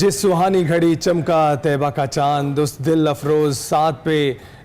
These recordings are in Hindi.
जिस सुहानी घड़ी चमका तैबा का चांद, उस दिल अफरोज साथ पे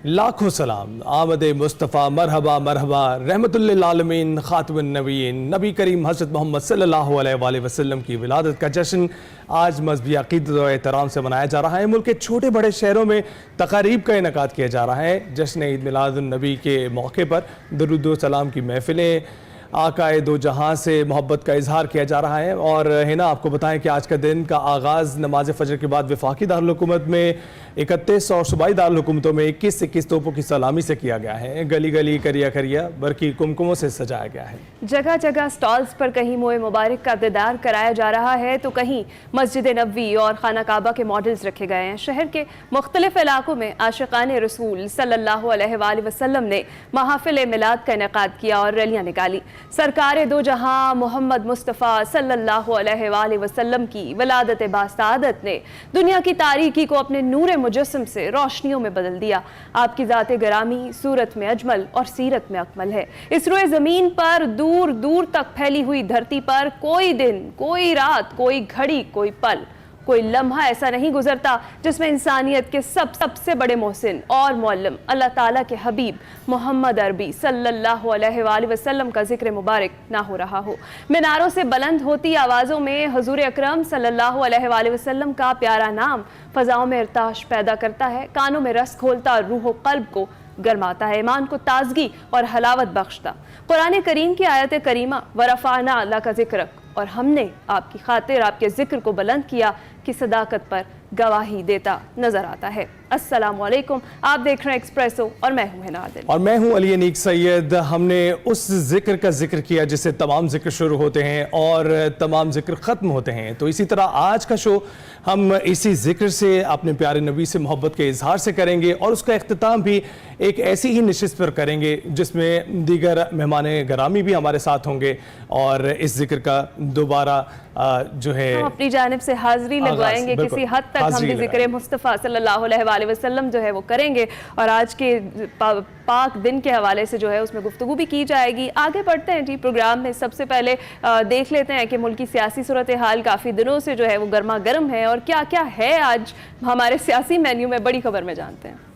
लाखों सलाम। आमदे मुस्तफ़ा मरहबा मरहबा, रहमतुल्लिल आलमीन, खातिमुन नबीयीन, नबी करीम हज़रत मोहम्मद सल्लल्लाहु अलैहि वसल्लम की विलादत का जश्न आज मज़हबी अक़ीदत और एहतराम से मनाया जा रहा है। मुल्क के छोटे बड़े शहरों में तक़ारीब का इनेकाद किया जा रहा है। जश्न ईद मिलादुन नबी के मौके पर दुरूद व सलाम की महफ़िलें, आकाए दो जहां से मोहब्बत का इजहार किया जा रहा है। और है ना, आपको बताएं कि आज का दिन का आगाज़ नमाज फ़जर के बाद वफाकी दारुल हुकूमत में 31 और सूबाई दारुल हुकूमतों में 21 तोपों की सलामी से किया गया है। गली गली करिया करिया बरकी कुमकुमों से सजाया गया है। जगह जगह स्टॉल्स पर कहीं मोए मुबारक का दीदार कराया जा रहा है तो कहीं मस्जिद नबवी और खाना काबा के मॉडल्स रखे गए हैं। शहर के मुख्तलिफ इलाकों में आशिकाने रसूल सल्लल्लाहु अलैहि वसल्लम ने महाफिल मिलाद का इनेकाद किया और रैलियां निकाली। सरकार दो जहां मोहम्मद मुस्तफ़ा सल्लल्लाहु अलैहि वसल्लम की विलादत बासादत ने दुनिया की तारीकी को अपने नूर मुजस्सम से रोशनियों में बदल दिया। आपकी ज़ात गरामी सूरत में अजमल और सीरत में अकमल है। इस रोए ज़मीन पर दूर दूर तक फैली हुई धरती पर कोई दिन, कोई रात, कोई घड़ी, कोई पल, कोई लम्हा ऐसा नहीं गुजरता जिसमें इंसानियत के सबसे बड़े मोहसिन और मौल्लम अल्लाह ताला के हबीब मोहम्मद अरबी सल्लल्लाहु अलैहि वसल्लम का जिक्र मुबारक ना हो रहा हो। मीनारों से बुलंद होती आवाज़ों में हुजूर अकरम सल्लल्लाहु अलैहि वसल्लम का प्यारा नाम फ़ज़ाओं में इर्ताश पैदा करता है, कानों में रस खोलता और रूह क़ल्ब को गरमाता है, ईमान को ताजगी और हलावत बख्शता। कुरान करीम की आयत करीमा वरफ़अना लका ज़िक्रक, और हमने आपकी खातिर आपके जिक्र को बुलंद किया की सदाकत पर गवाही देता नजर आता है। अस्सलामु अलैकुम, आप देख रहे हैं एक्सप्रेसो और मैं हूं हिना आदिल और मैं हूं अली अनीक सैयद। हमने उस जिक्र का जिक्र किया जिससे तमाम जिक्र शुरू होते हैं और तमाम जिक्र ख़त्म होते हैं। तो इसी तरह आज का शो हम इसी जिक्र से अपने प्यारे नबी से मोहब्बत के इजहार से करेंगे और उसका इख्तिताम भी एक ऐसी ही नशिस्त पर करेंगे जिसमें दीगर मेहमान गरामी भी हमारे साथ होंगे और इस जिक्र का दोबारा जो है हम अपनी जानिब से हाजिरी लगवाएंगे। किसी हद तक हम भी जिक्र मुस्तफ़ा सल्लल्लाहु अलैहि वसल्लम जो है वो करेंगे और आज के पाक दिन के हवाले से जो है उसमें गुफ्तगू भी की जाएगी। आगे बढ़ते हैं जी प्रोग्राम में। सबसे पहले देख लेते हैं कि मुल्क की सियासी सूरत हाल काफ़ी दिनों से जो है वो गर्मा गर्म है और क्या क्या है आज हमारे सियासी मेन्यू में, बड़ी खबर में जानते हैं।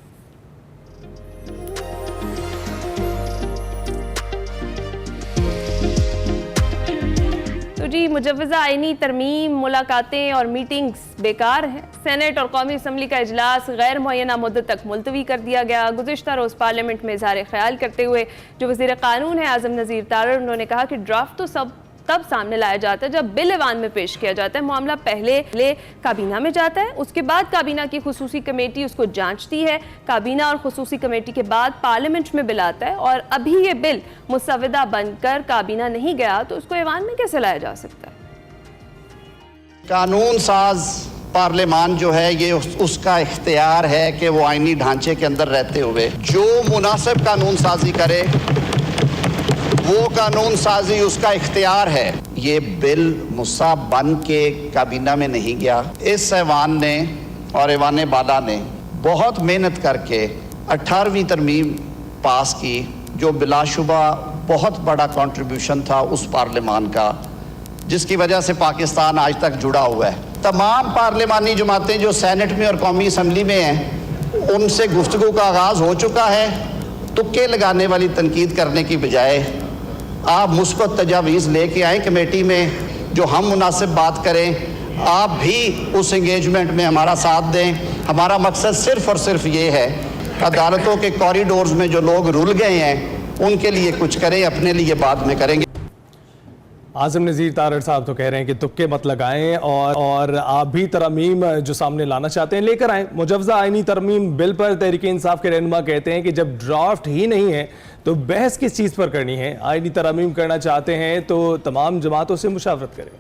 तो जी मुजव्वज़ा आईनी तरमीम, मुलाकातें और मीटिंग्स बेकार हैं। सेनेट और कौमी असम्बली का इजलास गैर मुअय्यना मुद्दत तक मुलतवी कर दिया गया। गुज़िश्ता रोज़ पार्लियामेंट में इज़हार ख्याल करते हुए जो वज़ीर क़ानून है आज़म नज़ीर तारड़, उन्होंने कहा कि ड्राफ्ट तो सब तब सामने लाया जाता है जब बिल ऐवान में पेश किया जाता है। मामला पहले काबीना में जाता है, उसके बाद काबीना की खुसूसी कमेटी उसको जांचती है, काबीना और खुसूसी कमेटी के बाद पार्लियामेंट में बिल आता है और अभी ये बिल मुसव्वदा बनकर काबीना नहीं गया तो उसको ऐवान में कैसे लाया जा सकता है। कानून साज पार्लियामान जो है ये उसका इख्तियार है कि वो आईनी ढांचे के अंदर रहते हुए जो मुनासिब कानून साजी करे वो कानून साजी उसका इख्तियार है। ये बिल मुसा बन के काबीना में नहीं गया। इस ऐवान ने और ऐवान बाला ने बहुत मेहनत करके 18वीं तरमीम पास की जो बिलाशुबा बहुत बड़ा कंट्रीब्यूशन था उस पार्लियामान का, जिसकी वजह से पाकिस्तान आज तक जुड़ा हुआ है। तमाम पार्लियामानी जमातें जो सेनेट में और कौमी असम्बली में हैं उनसे गुफ्तगू का आगाज़ हो चुका है। तुक्के लगाने वाली तनकीद करने की बजाय आप मुस्बत तजावीज़ लेके आए कमेटी में जो हम मुनासिब बात करें। आप भी उस एंगेजमेंट में हमारा साथ दें। हमारा मकसद सिर्फ़ और सिर्फ ये है अदालतों के कॉरिडोर्स में जो लोग रुल गए हैं उनके लिए कुछ करें, अपने लिए बाद में करेंगे। आज़म नज़ीर तारड़ साहब तो कह रहे हैं कि तुक्के मत लगाएं और आप भी तरमीम जो सामने लाना चाहते हैं लेकर आएँ। मुजव्वज़ा आईनी तरमीम बिल पर तहरीक इंसाफ के रहनुमा कहते हैं कि जब ड्राफ्ट ही नहीं है तो बहस किस चीज़ पर करनी है। आईनी तरमीम करना चाहते हैं तो तमाम जमातों से मुशावरत करें।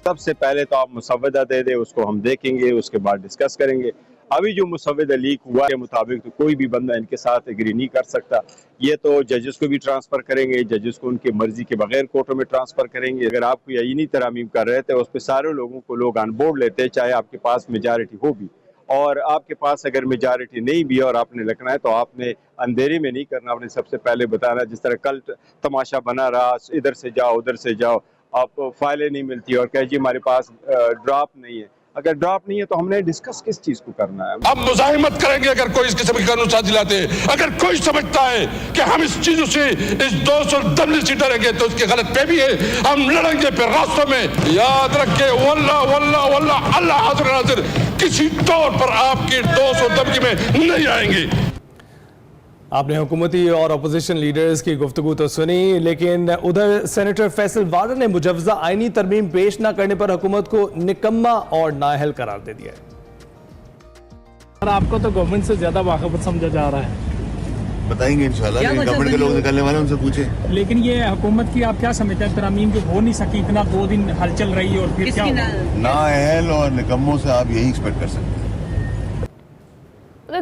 सबसे पहले तो आप मुसव्वदा दे दें, उसको हम देखेंगे, उसके बाद डिस्कस करेंगे। अभी जो मुसव्वदा लीक हुआ के मुताबिक तो कोई भी बंदा इनके साथ एग्री नहीं कर सकता। ये तो जजेस को भी ट्रांसफ़र करेंगे, जजेस को उनकी मर्जी के बगैर कोर्टों में ट्रांसफ़र करेंगे। अगर आप कोई आईनी तरमीम कर रहे थे उस पर सारे लोगों को लोग ऑन बोर्ड लेते हैं, चाहे आपके पास मेजॉरिटी हो भी। और आपके पास अगर मेजॉरिटी नहीं भी और आपने लिखना है तो आपने अंधेरे में नहीं करना, आपने सबसे पहले बताना। जिस तरह कल तमाशा बना रहा, इधर से जाओ उधर से जाओ, आप फाइलें नहीं मिलती और कहे जी हमारे पास ड्राफ्ट नहीं है। अगर ड्राफ्ट नहीं है तो हमने डिस्कस किस चीज को करना है? हम मुजाहिमत करेंगे अगर कोई इस किस्म की कानून साजी लाते हैं। अगर कोई समझता है कि हम इस चीजों से, इस 210 से डरेंगे तो उसकी गलत फहमी है। हम लड़ेंगे फिर रास्तों में। याद रखे वल्लाह वल्लाह वल्लाह अल्लाह हाजिर नाजिर, किसी तौर पर आपकी 200 धमकी में नहीं आएंगे। आपने हुकूमती और अपोजिशन लीडर्स की गुफ्तगू तो सुनी, लेकिन उधर सेनेटर फैसल वाडा ने मुजव्वजा आईनी तरमीम पेश न करने पर हुकूमत को निकम्मा और नाअहल करार दे दिया है। आपको तो गवर्नमेंट से ज्यादा वाकफत समझा जा रहा है। बताएंगे इंशाल्लाह, गवर्नमेंट के लोग निकलने वाले उनसे पूछे। लेकिन ये हुकूमत की आप क्या समझते हैं, तरमीम जो हो नहीं सकी, इतना 2 दिन हलचल रही है और फिर क्या नाअहल और निकम्मों से आप यही एक्सपेक्ट कर सकते हैं।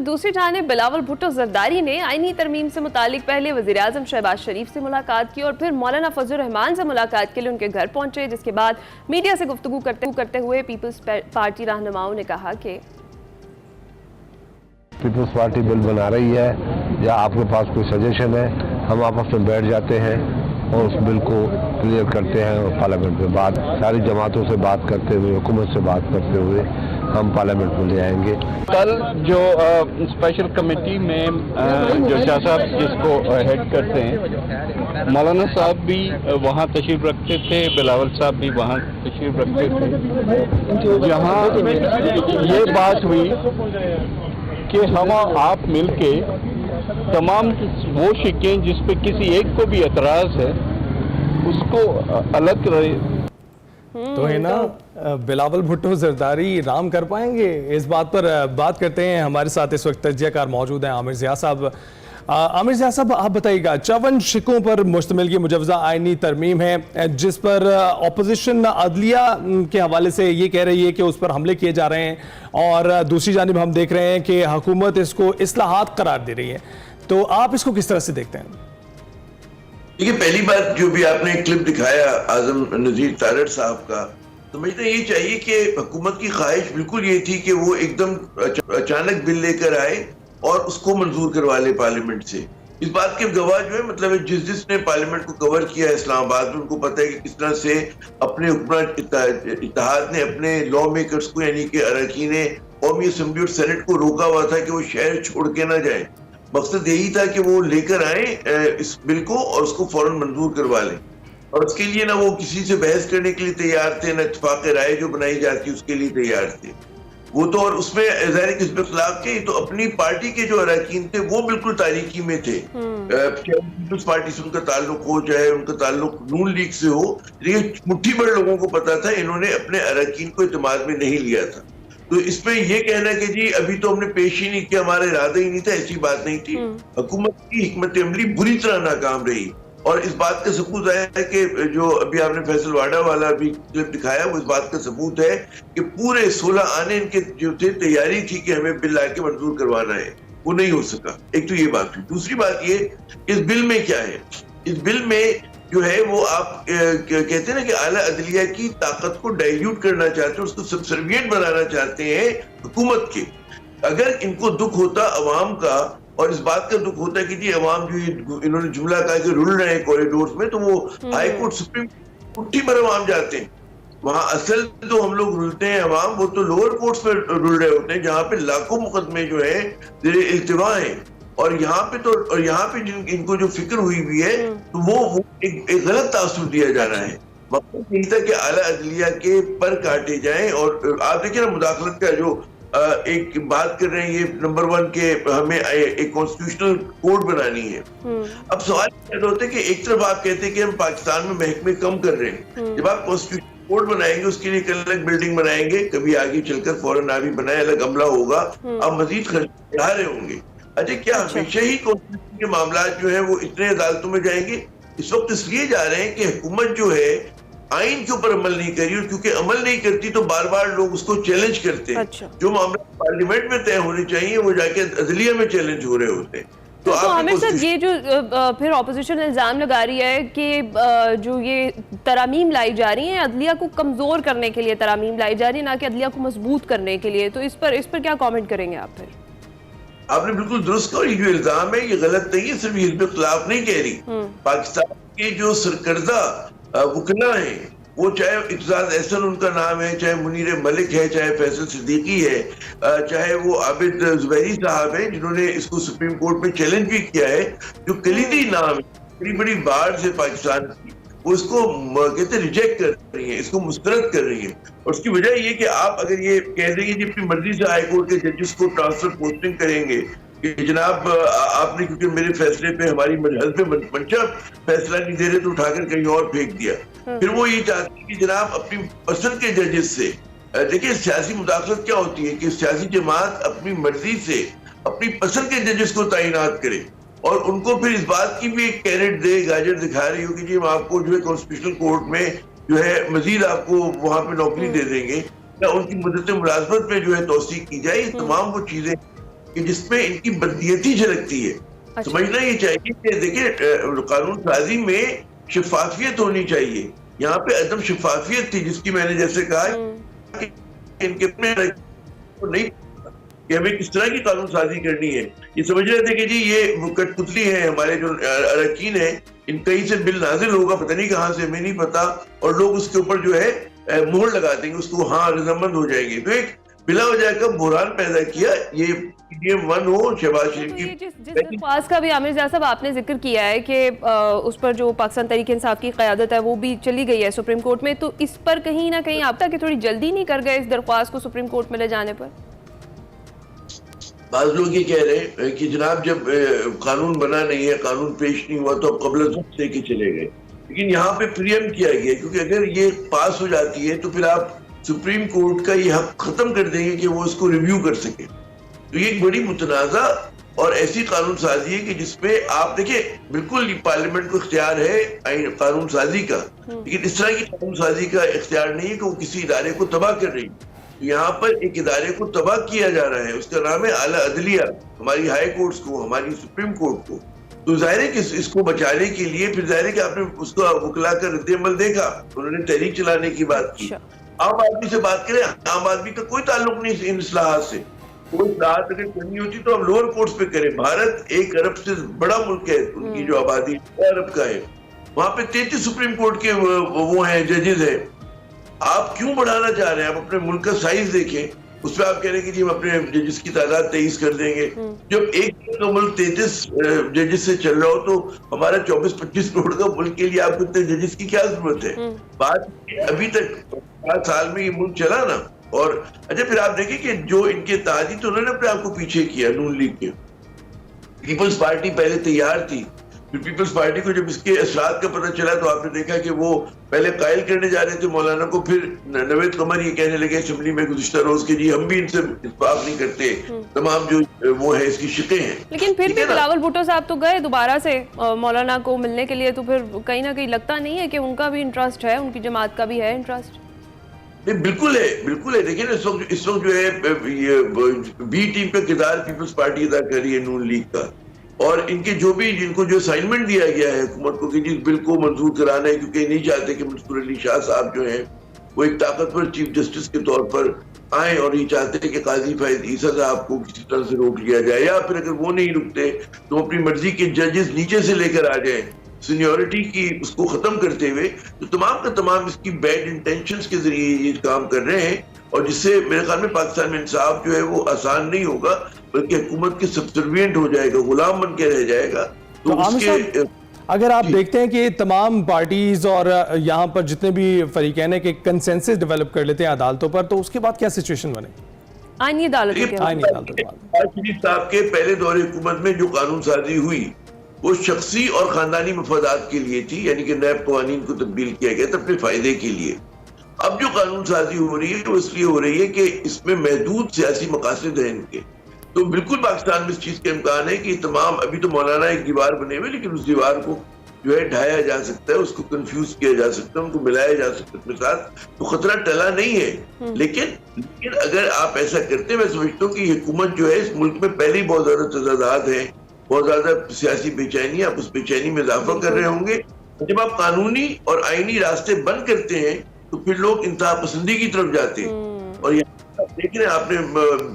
दूसरी जानिब बिलावल भुट्टो जरदारी ने आईनी तरमीम से मुतालिक पहले वज़ीर आज़म शहबाज शरीफ से मुलाकात की और फिर मौलाना फजलुर रहमान से मुलाकात के लिए उनके घर पहुंचे, जिसके बाद मीडिया से गुफ्तगू करते हुए पीपल्स पार्टी रहनुमाओं ने कहा कि पीपल्स पार्टी बिल बना रही है या आपके पास कोई सजेशन है, हम आपस में बैठ जाते हैं और उस बिल को क्लियर करते हैं और पार्लियामेंट में बात, सारी जमातों से बात करते हुए, हुकूमत से बात करते हुए हम पार्लियामेंट में ले आएंगे। कल जो स्पेशल कमेटी में जो शाह साहब जिसको हेड करते हैं, मौलाना साहब भी वहाँ तशरीफ रखते थे, बिलावल साहब भी वहाँ तशरीफ रखते थे, जहाँ ये बात हुई कि हम आप मिलके तमाम वो शिकें जिस पे किसी एक को भी एतराज़ है उसको अलग रहे। तो है ना, बिलावल भुट्टो जरदारी राम कर पाएंगे? इस बात पर बात करते हैं। हमारे साथ इस वक्त तज्जियाकार मौजूद हैं आमिर ज़िया साहब। आमिर ज़िया साहब, आप बताइएगा, 54 शिकों पर मुश्तमिल ये मुजव्वजा आईनी तरमीम है जिस पर अपोजिशन अदलिया के हवाले से ये कह रही है कि उस पर हमले किए जा रहे हैं, और दूसरी जानिब हम देख रहे हैं कि हुकूमत इसको इस्लाहात करार दे रही है। तो आप इसको किस तरह से देखते हैं? देखिए, पहली बात जो भी आपने क्लिप दिखाया आजम नजीर तारड़ साहब का, समझते ये चाहिए कि हुकूमत की ख्वाहिश बिल्कुल ये थी कि वो एकदम अचानक बिल लेकर आए और उसको मंजूर करवा ले पार्लियामेंट से। इस बात के गवाह जो है, मतलब जिसने पार्लियामेंट को कवर किया है इस्लामाबाद में, उनको पता है कि किस तरह से अपने हुकूमत इत्तेहाद ने अपने लॉ मेकर्स को, यानी कि अरकान कौमी असम्बली और सेनेट को रोका हुआ था कि वो शहर छोड़ के ना जाए। मकसद यही था कि वो लेकर आए इस बिल को और उसको फौरन मंजूर करवा लें, और उसके लिए ना वो किसी से बहस करने के लिए तैयार थे, ना इत्तेफाक राय जो बनाई जाती उसके लिए तैयार थे वो तो। और उसमें ज़ाहिर है कि इसके खिलाफ थे, तो अपनी पार्टी के जो अरकान थे वो बिल्कुल तारीकी में थे। पीपल्स पार्टी से उनका ताल्लुक हो, चाहे उनका ताल्लुक नून लीग से हो, लेकिन मुट्ठी भर लोगों को पता था इन्होंने अपने अरकान को इत्तेमाद में नहीं लिया था। तो इसमें यह कहना कि जी अभी तो हमने पेश ही नहीं किया, हमारा इरादा ही नहीं था, ऐसी बात नहीं थी। हुकूमत की हिकमत अमली बुरी तरह नाकाम रही, और इस बात का सबूत आया है कि जो अभी आपने फैसल वाडा वाला भी क्लिप दिखाया, वो इस बात का सबूत है कि पूरे 16 आने इनके जो थे तैयारी थी कि हमें बिल लाके मंजूर करवाना है, वो नहीं हो सका। एक तो ये बात हुई। दूसरी बात ये, इस बिल में क्या है, इस बिल में जो है वो आप कहते हैं ना कि आला अदलिया की ताकत को डाइल्यूट करना चाहते हैं, उसको सबसर्विएंट बनाना चाहते हैं हुकूमत के। अगर इनको दुख होता अवाम का, और इस बात का दुख होता है कि जी अवाम जो इन्होंने जुमला कहा कि रुल रहे हैं कॉरिडोर्स में, तो वो हाई कोर्ट सुप्रीम मुट्ठी भर अवाम जाते हैं। वहां असल तो हम लोग रुलते हैं अवाम, वो तो लोअर कोर्ट्स में रुल रहे होते हैं, जहाँ पे लाखों मुकदमे जो है जेरे इल्तिवा है। और यहाँ पे इनको जो फिक्र हुई हुई है, तो वो एक गलत तासुर दिया जा रहा है। मकसद यही था कि आला अदलिया के पर काटे जाएं। और आप देखिए ना, मुदाखलत का जो एक बात कर रहे हैं, ये नंबर 1 के हमें एक कॉन्स्टिट्यूशनल कोड बनानी है। अब सवाल पैदा होता है कि एक तरफ आप कहते हैं कि हम पाकिस्तान में महकमे कम कर रहे हैं, जब आप कॉन्स्टिट्यूशन कोड बनाएंगे उसके लिए एक अलग बिल्डिंग बनाएंगे, कभी आगे चलकर फौरन ना भी बनाए, अलग अमला होगा, आप मजीद खर्च बढ़ा रहे होंगे। अच्छा, क्या हमेशा ही कॉन्स्टिट्यूशन के मामला जो है वो इतने अदालतों में जाएंगे? इस वक्त इसलिए जा रहे हैं कि हुकूमत जो है आइन के ऊपर अमल नहीं करी, और क्योंकि अमल नहीं करती तो बार बार लोग उसको चैलेंज करते हैं। अच्छा। जो मामला पार्लियामेंट में तय होने चाहिए वो जाके अदलिया में चैलेंज हो रहे होते हैं। तो आमिर साहब, ये जो फिर ऑपोजिशन इल्जाम लगा रही है कि जो ये तरामीम लाई जा रही हैं अदलिया को कमजोर करने के लिए तरामीम लाई जा रही है, ना कि अदलिया को मजबूत करने के लिए, तो इस पर क्या कॉमेंट करेंगे आप? फिर आपने बिल्कुल दुरुस्त कहा, ये जो इल्जाम है ये गलत नहीं है, सिर्फ हिज़्ब खिलाफ नहीं कह रही, पाकिस्तान के जो सरकर्दा वकला हैं वो चाहे इत्तेज़ाज़ एहसन उनका नाम है, चाहे मुनीर मलिक है, चाहे फैसल सिद्दीकी है, चाहे वो आबिद जुबैरी साहब हैं जिन्होंने इसको सुप्रीम कोर्ट में चैलेंज भी किया है, जो कलीदी नाम है, बड़ी बड़ी बाढ़ से पाकिस्तान की, वो इसको कहते रिजेक्ट कर रही है, इसको मुस्तरद कर रही है। और उसकी वजह ये कि आप अगर ये कह देंगे कि अपनी मर्जी से हाई कोर्ट के जजेस को ट्रांसफर पोस्टिंग करेंगे कि जनाब आपने क्योंकि मेरे फैसले पे हमारी हस्बे मंशा फैसला नहीं दे रहे तो उठाकर कहीं और फेंक दिया, फिर वो ये चाहते हैं कि जनाब अपनी पसंद के जजेस से, देखिए सियासी मुदाखलत क्या होती है कि सियासी जमात अपनी मर्जी से अपनी पसंद के जजेस को तैनात करे और उनको फिर इस बात की भी एक कैरेट दे, गाजर दिखा रही हो कि जी हम आपको जो है कॉन्स्टिट्यूशनल कोर्ट में जो है मजीद आपको वहां पे नौकरी दे देंगे या उनकी मुद्दत मुलाजमत में जो है तौसीक की जाए। तमाम वो चीजें कि जिसमें इनकी बदनीयती झलकती है। अच्छा। समझना ये चाहिए कि देखिए कानून साजी में शफाफियत होनी चाहिए, यहाँ पे अदम शफाफियत थी जिसकी मैंने जैसे कहा कि इनके नहीं कि हमें किस तरह की कानून साजी करनी है। ये समझ रहे थे कि जी ये कठपुतली है, हमारे जो अरकान है इन कहीं से बिल नाजिल होगा, पता नहीं कहाँ से, हमें नहीं पता, और लोग उसके ऊपर जो है मोहर लगा देंगे, उसको हाँ रजामंद हो जाएंगे। तो एक बिला वजह का बुरान पैदा किया। ये PDM-1 हो शहबाज शरीफ की जिस दरख्वास्त का भी आमिर ज़िया साहब आपने जिक्र किया है कि उस पर जो पाकिस्तान तहरीक इंसाफ की क़यादत है वो भी चली गई है सुप्रीम कोर्ट में, तो इस पर कहीं ना कहीं आप तक थोड़ी जल्दी नहीं कर गए इस दरख्वास्त को सुप्रीम कोर्ट में ले जाने पर? बाज लोग ये कह रहे हैं कि जनाब जब कानून बना नहीं है, कानून पेश नहीं हुआ तो अब कबल से के चले गए, लेकिन यहाँ पे प्रियम किया गया क्योंकि अगर ये पास हो जाती है तो फिर आप सुप्रीम कोर्ट का ये हक खत्म कर देंगे कि वो इसको रिव्यू कर सके। तो ये एक बड़ी मुतनाज़ा और ऐसी कानून साजी है कि जिसपे आप देखिए बिल्कुल पार्लियामेंट को इख्तियार है कानून साजी का, लेकिन इस तरह की कानून साजी का इख्तियार नहीं है कि वो किसी इदारे को तबाह कर रही है। तो यहाँ पर एक इदारे को तबाह किया जा रहा है, उसका नाम है आला अदलिया, हमारी हाई कोर्ट्स को, हमारी सुप्रीम कोर्ट को। तो जाहिर है कि इसको बचाने के लिए फिर जाहिर है कि आपने उसको बुकला कर रद्द-ए-अमल देखा, उन्होंने तहरीक चलाने की बात की। आम आदमी से बात करें, आम आदमी का कोई ताल्लुक नहीं इन इस्लाहात से। कोई इस्लाहात अगर करनी होती तो हम लोअर कोर्ट्स पे करें। भारत 1 अरब से बड़ा मुल्क है, उनकी जो आबादी 1 अरब का है, वहां पे 33 सुप्रीम कोर्ट के वो हैं, जजेस हैं। आप क्यों बढ़ाना चाह रहे हैं? आप अपने मुल्क का साइज देखें, उस पर आप कह रहे हैं कि जी हम अपने जजेस की तादाद 23 कर देंगे। जब एक मुल्क 33 जजेस से चल रहा हो तो हमारा 24-25 करोड़ का मुल्क के लिए आपको इतने जजेस की क्या जरूरत है? बात अभी तक 5 साल में ये मुल्क चला ना। और अच्छा फिर आप देखिए कि जो इनके ताजी तो उन्होंने अपने आप को पीछे किया, नून लीग के। पीपल्स पार्टी पहले तैयार थी, फिर पीपल्स पार्टी को जब इसके असरात का पता चला तो आपने देखा कि वो पहले कायल करने जा रहे थे मौलाना को, फिर नवेद कमर ये कहने लगे असेंबली में गुज़िश्ता रोज के जी हम भी इनसे इत्तेफाक नहीं करते, तमाम जो वो है इसकी शिकें हैं। लेकिन फिर भी बिलावल भुट्टो साहब तो गए दोबारा से मौलाना को मिलने के लिए, तो फिर कहीं ना कहीं लगता नहीं है कि उनका भी इंटरेस्ट है, उनकी जमात का भी है इंटरेस्ट? नहीं, बिल्कुल है, बिल्कुल है। देखिए ना इस वक्त जो है ये बी टीम का किरदार पीपल्स पार्टी अदा कर रही है नून लीग का, और इनके जो भी जिनको जो असाइनमेंट दिया गया है हुकूमत को कि जिस बिल को मंजूर कराना है, क्योंकि नहीं चाहते कि मंसूर अली शाह साहब जो हैं वो एक ताकतवर चीफ जस्टिस के तौर पर आए, और ये चाहते हैं कि काजी फैज ईसा साहब को किसी तरह से रोक लिया जाए, या फिर अगर वो नहीं रुकते तो अपनी मर्जी के जजेस नीचे से लेकर आ जाए सीनियोरिटी की उसको खत्म करते हुए। तो तमाम का तमाम इसकी बैड इंटेंशंस के जरिए ये काम कर रहे हैं, और जिससे मेरे ख्याल में पाकिस्तान में इंसाफ जो है वो आसान नहीं होगा, बल्कि हुकूमत के सब्सर्विएंट हो जाएगा, गुलाम बन के रह जाएगा। तो उसके अगर आप देखते हैं कि तमाम पार्टीज और यहाँ पर जितने भी फरीकैन है कि कंसेंसस डेवलप कर लेते हैं अदालतों पर, तो उसके बाद क्या सिचुएशन बने? आईनी अदालत शरीफ साहब के पहले दौरे हुकूमत में जो कानून साजी हुई वो शख्सी और खानदानी मफादात के लिए थी, यानी कि नैब कवानीन को तब्दील किया गया था अपने फायदे के लिए। अब जो कानून साजी हो रही है वो इसलिए हो रही है कि इसमें महदूद सियासी मकासद हैं इनके। तो बिल्कुल पाकिस्तान में इस चीज का इम्कान है कि तमाम, अभी तो मौलाना एक दीवार बने हुए, लेकिन उस दीवार को जो है ढाया जा सकता है, उसको कंफ्यूज किया जा सकता है, उनको मिलाया जा सकता है अपने साथ, तो खतरा टला नहीं है। लेकिन अगर आप ऐसा करते, मैं समझता हूँ कि हुकूमत जो है इस मुल्क में पहले ही बहुत ज्यादा तजादात है, बहुत ज्यादा सियासी बेचैनी, आप उस बेचैनी में इजाफा कर रहे होंगे। जब आप कानूनी और आईनी रास्ते बंद करते हैं तो फिर लोग इंतहा पसंदी की तरफ जाते हैं। और यहाँ देख रहे हैं आपने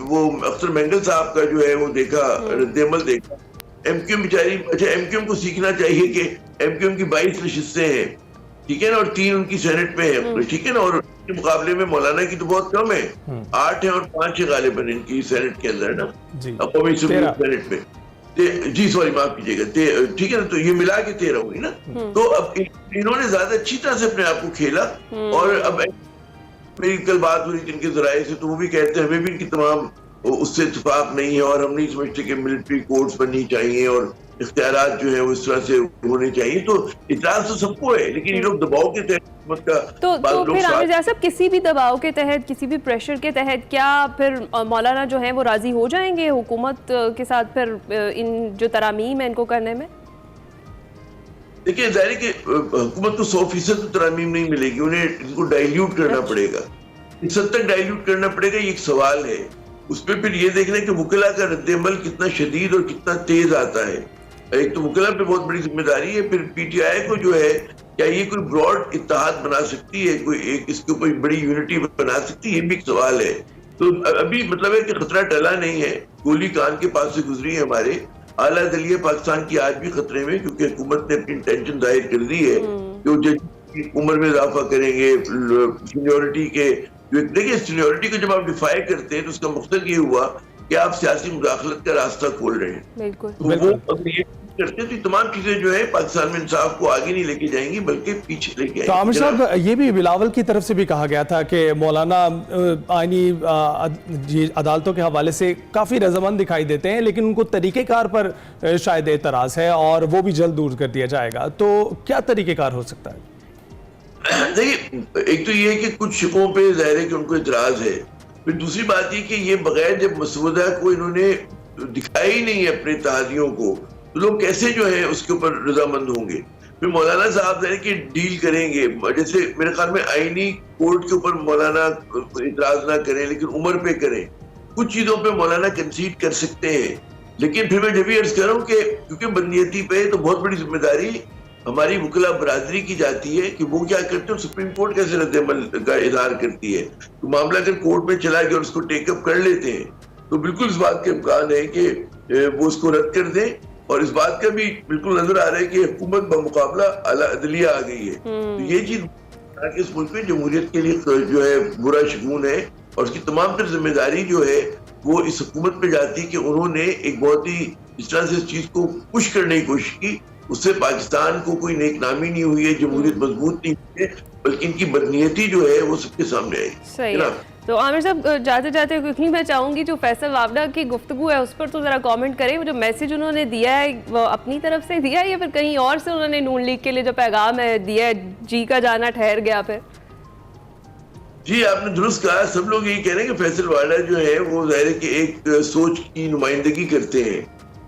वो अख्तर मेंगल साहब का जो है वो देखा, रद्द-ए-अमल देखा। एमक्यूएम बेचारी, अच्छा एमक्यूएम को सीखना चाहिए कि एमक्यूएम की 22 नशिस्तें हैं, ठीक है ना, और 3 उनकी सेनेट में है, ठीक है ना, और के मुकाबले में मौलाना की तो बहुत कम है, 8 है और 5 है गालिबन इनकी सेनेट के अंदर ना, कौमी सेनेट में। जी सॉरी, माफ कीजिएगा, ठीक है ना, तो ये मिला के 13 हुई ना। तो अब इन्होंने ज्यादा अच्छी तरह से अपने आप को खेला, और अब मेरी कल बात हो रही थी इनके जराये से, तो वो भी कहते हैं हमें भी इनकी तमाम उससे इत्तेफाक नहीं है, और हम नहीं समझते कि मिलिट्री कोर्ट्स बननी चाहिए और इख्तियारात जो है वो इस तरह से होने चाहिए। तो इतराज तो सबको है, लेकिन ये लोग दबाव के तहत तो फिर आमिर जाज़ साहब, किसी भी दबाव के तहत, किसी भी प्रेशर के तहत क्या फिर मौलाना जो है वो राजी हो जाएंगे हुकूमत के साथ फिर इन जो तरामीम है इनको करने में? देखिए, जाहिर है कि हुकूमत को 100% तरामीम नहीं मिलेगी, उन्हें इनको डाइल्यूट करना पड़ेगा, इस हद तक डाइल्यूट करना पड़ेगा, ये एक सवाल है। उसमें फिर ये देखना कि वुकला का रद्द-ए-अमल कितना शदीद और कितना तेज आता है। एक तो वुकला पे बहुत बड़ी जिम्मेदारी है, फिर पीटीआई को जो है क्या ये कोई ब्रॉड इत्तेहाद बना सकती है, कोई एक इसके ऊपर बड़ी यूनिटी बना सकती है, ये भी एक सवाल है। तो अभी मतलब है कि खतरा टला नहीं है, गोली कान के पास से गुजरी है हमारे। आला दलिया पाकिस्तान की आज भी खतरे में, क्योंकि हुकूमत ने अपनी इंटेंशन जाहिर कर दी है कि वो जज की उम्र में इजाफा करेंगे, सीनियोरिटी के देखिए सीनियोरिटी को जब आप डिफाई करते हैं तो उसका मकसद ये हुआ कि आप सियासी मुदाखलत का रास्ता खोल रहे हैं। बिल्कुल। तो वो अगर ये करते तो तमाम चीजें जो है पाकिस्तान में इंसाफ को आगे नहीं लेके जाएंगी बल्कि पीछे लेके आएंगी। तो आमिर साहब, ये भी बिलावल की तरफ से भी कहा गया था कि मौलाना आईनी अदालतों के हवाले से काफी रजामंद दिखाई देते हैं, लेकिन उनको तरीकेकार पर शायद एतराज है और वो भी जल्द दूर कर दिया जाएगा। तो क्या तरीकेकार हो सकता है? देखिए, एक तो ये है कि कुछ शिकों पे जाहिर है कि उनको इतराज है, फिर दूसरी बात ये कि ये बगैर जब मसौदा को इन्होंने दिखाया ही नहीं है अपने इत्तेहादियों को, तो लोग कैसे जो है उसके ऊपर रजामंद होंगे। फिर मौलाना साहब जाहिर कि डील करेंगे, जैसे मेरे ख्याल में आईनी कोर्ट के ऊपर मौलाना इतराज ना करें लेकिन उम्र पे करें, कुछ चीजों पे मौलाना कंसीड कर सकते हैं। लेकिन फिर मैं जब भी अर्ज कर रहा हूँ कि क्योंकि बंदियती पे तो बहुत बड़ी जिम्मेदारी हमारी वकला बरादरी की जाती है कि वो क्या करते हैं, सुप्रीम कोर्ट कैसे रद्द-ए-अमल का इजहार करती है। तो मामला अगर कोर्ट में चला गया और उसको टेकअप कर लेते हैं तो बिल्कुल इस बात का इम्कान है कि वो उसको रद्द कर दें, और इस बात का भी बिल्कुल नजर आ रहा है कि हुकूमत बमुकाबला आला अदलिया आ गई है। तो ये चीज इस मुल्क में जमहूरियत के लिए जो है बुरा शगुन है, और उसकी तमाम तर जिम्मेदारी जो है वो इस हुकूमत पे जाती है कि उन्होंने एक बहुत ही इस तरह से इस चीज को पुश करने की कोशिश की, उससे पाकिस्तान को कोई नेक नामी नहीं हुई है, जमहूरियत मजबूत नहीं हुई है, बल्कि इनकी बदनीयती जो है वो सबके सामने आई। सही है। तो आमिर साहब, जाते जाते क्विकली मैं चाहूंगी जो फैसल वावडा की गुफ्तगू है उस पर तो जरा कमेंट करें। वो जो मैसेज उन्होंने दिया है वो अपनी तरफ से दिया है या फिर कहीं और से उन्होंने नून लीग के लिए जो पैगाम है दिया है, जी का जाना ठहर गया फिर? जी, आपने दुरुस्त कहा, सब लोग यही कह रहे हैं कि फैसल वावडा जो है वो जाहिर है कि एक सोच की नुमाइंदगी करते हैं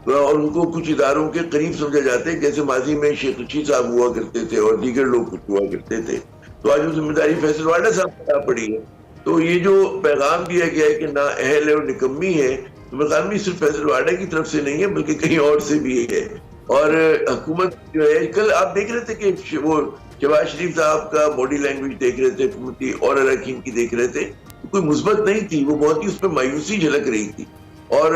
और उनको कुछ इदारों के करीब समझा जाता है, जैसे माजी में शेख रशीद साहब हुआ करते थे और दीगर लोग कुछ हुआ करते थे। तो आज वो जिम्मेदारी फैसल वावडा साहब को पड़ी है। तो ये जो पैगाम दिया गया है कि ना अहल है और निकम्मी है, तो मेरे ख्याल में सिर्फ फैसल वावडा की तरफ से नहीं है बल्कि कहीं और से भी है। और हुकूमत जो है, कल आप देख रहे थे कि वो शहबाज शरीफ साहब का बॉडी लैंग्वेज देख रहे थे, हुकूमती और अरकान की देख रहे थे, तो कोई मुस्बत नहीं थी, वो बहुत ही उस पर मायूसी झलक रही थी। और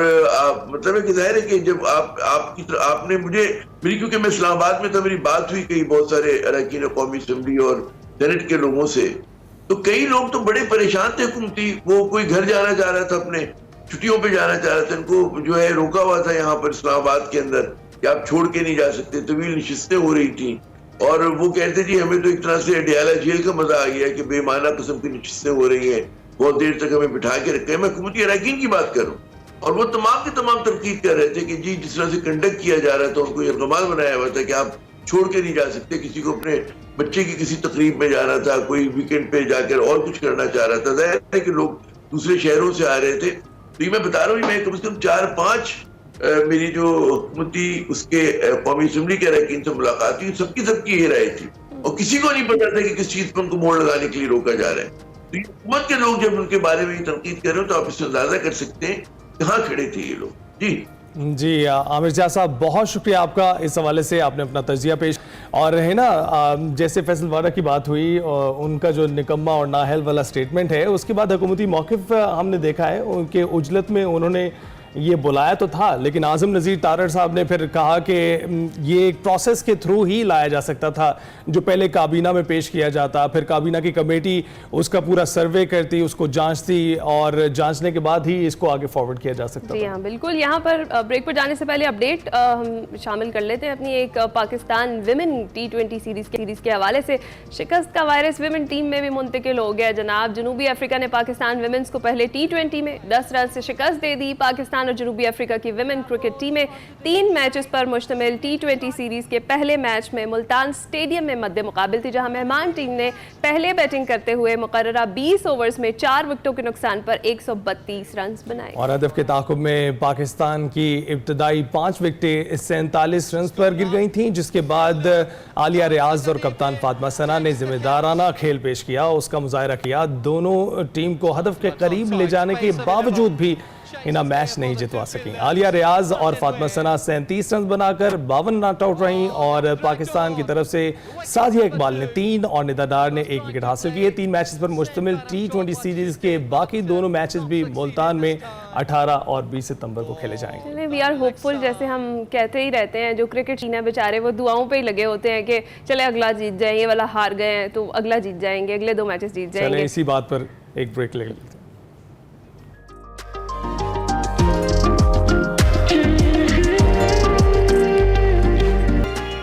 मतलब है कि जाहिर है कि जब आपने मेरी क्योंकि मैं इस्लामाबाद में था, मेरी बात हुई कई बहुत सारे अरकान कौमी असम्बली और सेनेट के लोगों से, तो कई लोग तो बड़े परेशान थे हुकूमती, वो कोई घर जाना चाह रहा था, अपने छुट्टियों पे जाना चाह रहा था, इनको जो है रोका हुआ था यहाँ पर इस्लामाबाद के अंदर कि आप छोड़ के नहीं जा सकते, तवील नशिस्तें हो रही थी। और वो कहते जी हमें तो एक तरह से अडियाला जेल का मजा आ गया कि बेमाना किस्म की नशिस्तें हो रही हैं, बहुत देर तक हमें बिठा के रखे हैं। मैं हुकूमती अरकान की बात करूँ, और वो तमाम के तमाम तनकीद कर रहे थे कि जी जिस तरह से कंडक्ट किया जा रहा था, उनको यरगमाल बनाया हुआ था कि आप छोड़ के नहीं जा सकते, किसी को अपने बच्चे की किसी तकरीब में जाना था, कोई वीकेंड पे जाकर और कुछ करना चाह रहा था, जाहिर है कि लोग दूसरे शहरों से आ रहे थे। तो ये मैं बता रहा हूँ, मैं कम से कम 4-5 मेरी जो हुकूमती उसके कौमी असम्बली के अरकान से मुलाकात हुई, सबकी ये राय थी, और किसी को नहीं पता था कि किस चीज पर उनको मोड़ लगाने के लिए रोका जा रहा है। तो ये हुकूमत के लोग जब उनके बारे में तनकीद कर रहे हो तो आप इससे अंदाजा कर सकते हैं कहाँ खड़े थे ये लोग। जी आमिर जाज़ साहब, बहुत शुक्रिया आपका, इस हवाले से आपने अपना तजिया पेश। और है ना, जैसे फैसल वावडा की बात हुई और उनका जो निकम्मा और नाअहल वाला स्टेटमेंट है, उसके बाद हुकूमती मौक़िफ़ हमने देखा है, उनके उजलत में उन्होंने ये बुलाया तो था, लेकिन आजम नज़ीर तारड़ साहब ने फिर कहा कि ये एक प्रोसेस के थ्रू ही लाया जा सकता था, जो पहले काबीना में पेश किया जाता, फिर काबीना की कमेटी उसका पूरा सर्वे करती, उसको जांचती और जांचने के बाद ही इसको आगे फॉरवर्ड किया जा सकता जी था। हाँ, बिल्कुल। यहाँ पर ब्रेक पर जाने से पहले अपडेट हम शामिल कर लेते हैं अपनी एक पाकिस्तान विमेन T20 सीरीज के हवाले से। शिकस्त का वायरस विमेन टीम में भी मुंतकिल हो गया जनाब। जनूबी अफ्रीका ने पाकिस्तान विमेंस को पहले T20 में 10 रन से शिकस्त दे दी। पाकिस्तान और जनूबी अफ्रीका की विमेन क्रिकेट टीमें 3 मैचेस पर मुश्तमिल T20 सीरीज के पहले मैच में मुल्तान स्टेडियम में मद्दे मुकाबिल थी, जहां मेहमान टीम ने पहले बैटिंग करते हुए मुकर्ररा 20 ओवर्स में 4 विकेटों के नुकसान पर 132 रन बनाए। और हदफ के ताक़ुब में पाकिस्तान की इब्तदाई 5 विकेटें 47 रन पर गिर गई थीं, जिसके बाद आलिया रियाज और कप्तान फातिमा सना ने जिम्मेदाराना खेल पेश किया, उसका मुजाहरा किया। दोनों टीम को हदफ के करीब ले जाने के बावजूद भी इन्हें मैच नहीं जितवा सकी। आलिया रियाज और फातिमा सना 37 रन बनाकर 52 नॉट आउट रहीं और पाकिस्तान की तरफ से सादिया इकबाल ने 3 और निदा डार ने 1 विकेट हासिल किए। 3 मैचेस पर मुश्तमिल T20 सीरीज के बाकी दोनों मैचेस भी मुल्तान में 18 और 20 सितंबर को खेले जाएंगे। वी आर होपफुल, जैसे हम कहते ही रहते हैं, जो क्रिकेट टीम बेचारे वो दुआओं पे ही लगे होते हैं कि चले अगला जीत जाए, ये वाला हार गए हैं तो अगला जीत जाएंगे, अगले 2 मैचेस जीत जाएंगे। चले इसी बात पर एक ब्रेक ले लेते हैं।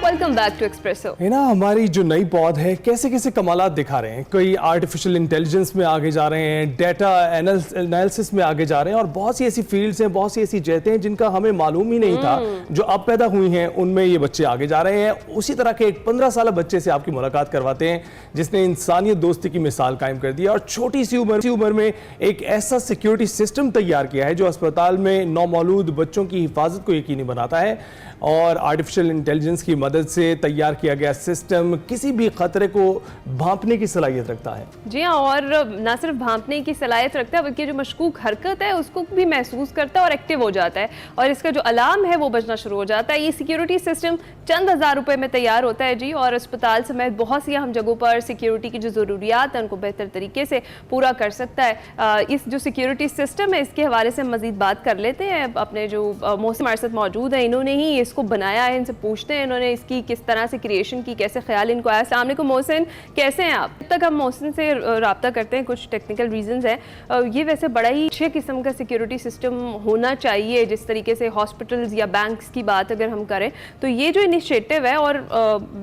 Welcome back to Expresso. है ना, हमारी जो नई पौध है कैसे कैसे कमालात दिखा रहे हैं। कोई आर्टिफिशियल इंटेलिजेंस में आगे जा रहे हैं, डेटा एनालिसिस में आगे जा रहे हैं, और बहुत सी ऐसी फील्ड्स हैं, बहुत सी ऐसी जहतें हैं जिनका हमें मालूम ही नहीं था, जो अब पैदा हुई हैं, उनमें ये बच्चे आगे जा रहे हैं। उसी तरह के एक 15 साल बच्चे से आपकी मुलाकात करवाते हैं जिसने इंसानियत दोस्ती की मिसाल कायम कर दी है और छोटी सी उम्र में एक ऐसा सिक्योरिटी सिस्टम तैयार किया है जो अस्पताल में नौमौलूद बच्चों की हिफाजत को यकीनी बनाता है। और आर्टिफिशियल इंटेलिजेंस की मदद से तैयार किया गया सिस्टम किसी भी खतरे को भांपने की सलाहियत रखता है। जी हाँ, और ना सिर्फ भांपने की सलाहियत रखता है बल्कि जो मशकूक हरकत है उसको भी महसूस करता है और एक्टिव हो जाता है, और इसका जो अलार्म है वो बजना शुरू हो जाता है। ये सिक्योरिटी सिस्टम चंद हज़ार रुपए में तैयार होता है जी, और अस्पताल समेत बहुत सी अहम जगहों पर सिक्योरिटी की जो ज़रूरियात है उनको बेहतर तरीके से पूरा कर सकता है। इस जो सिक्योरिटी सिस्टम है इसके हवाले से मज़ीद बात कर लेते हैं। अपने जो मोहसिन हमारे साथ मौजूद है, इन्होंने ही इसको बनाया है, इनसे पूछते हैं इन्होंने इसकी किस तरह से क्रिएशन की, कैसे ख्याल इनको आया। अस्सलाम वालेकुम मोहसिन, कैसे हैं आप? अब तक हम मोहसिन से रब्ता करते हैं, कुछ टेक्निकल रीजंस हैं। ये वैसे बड़ा ही अच्छे किस्म का सिक्योरिटी सिस्टम होना चाहिए, जिस तरीके से हॉस्पिटल्स या बैंक्स की बात अगर हम करें तो ये जो इनिशिएटिव है, और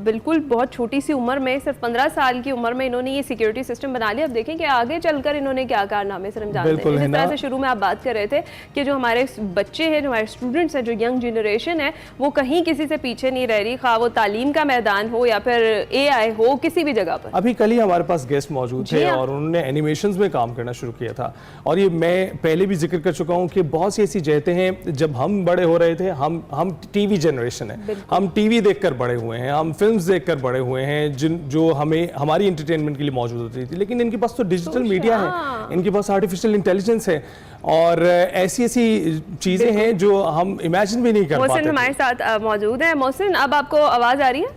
बिल्कुल बहुत छोटी सी उम्र में, सिर्फ 15 साल की उम्र में इन्होंने ये सिक्योरिटी सिस्टम बना लिया। अब देखें कि आगे चलकर इन्होंने क्या कारनामे सर अंजाम दिए। जिस तरह से शुरू में आप बात कर रहे थे कि जो हमारे बच्चे हैं, जो हमारे स्टूडेंट्स हैं, जो यंग जनरेशन है, वो कहीं किसी से पीछे नहीं रह रही, खा वो तालीम का मैदान हो या फिर AI हो, किसी भी जगह पर। अभी कल ही हमारे पास गेस्ट मौजूद थे और उन्होंने एनिमेशंस में काम करना शुरू किया था, और ये मैं पहले भी जिक्र कर चुका हूँ कि बहुत सी ऐसी जहतें हैं, जब हम बड़े हो रहे थे, हम टीवी जनरेशन है, हम टीवी देखकर बड़े हुए हैं, हम फिल्म्स देखकर बड़े हुए हैं, जो हमें हमारी एंटरटेनमेंट के लिए मौजूद होती थी। लेकिन इनके पास तो डिजिटल मीडिया है, इनके पास आर्टिफिशियल इंटेलिजेंस है, और ऐसी ऐसी चीजें हैं जो हम इमेजिन भी नहीं कर पाते। मोहसिन हमारे साथ मौजूद है। मोहसिन, अब आपको आवाज आ रही है?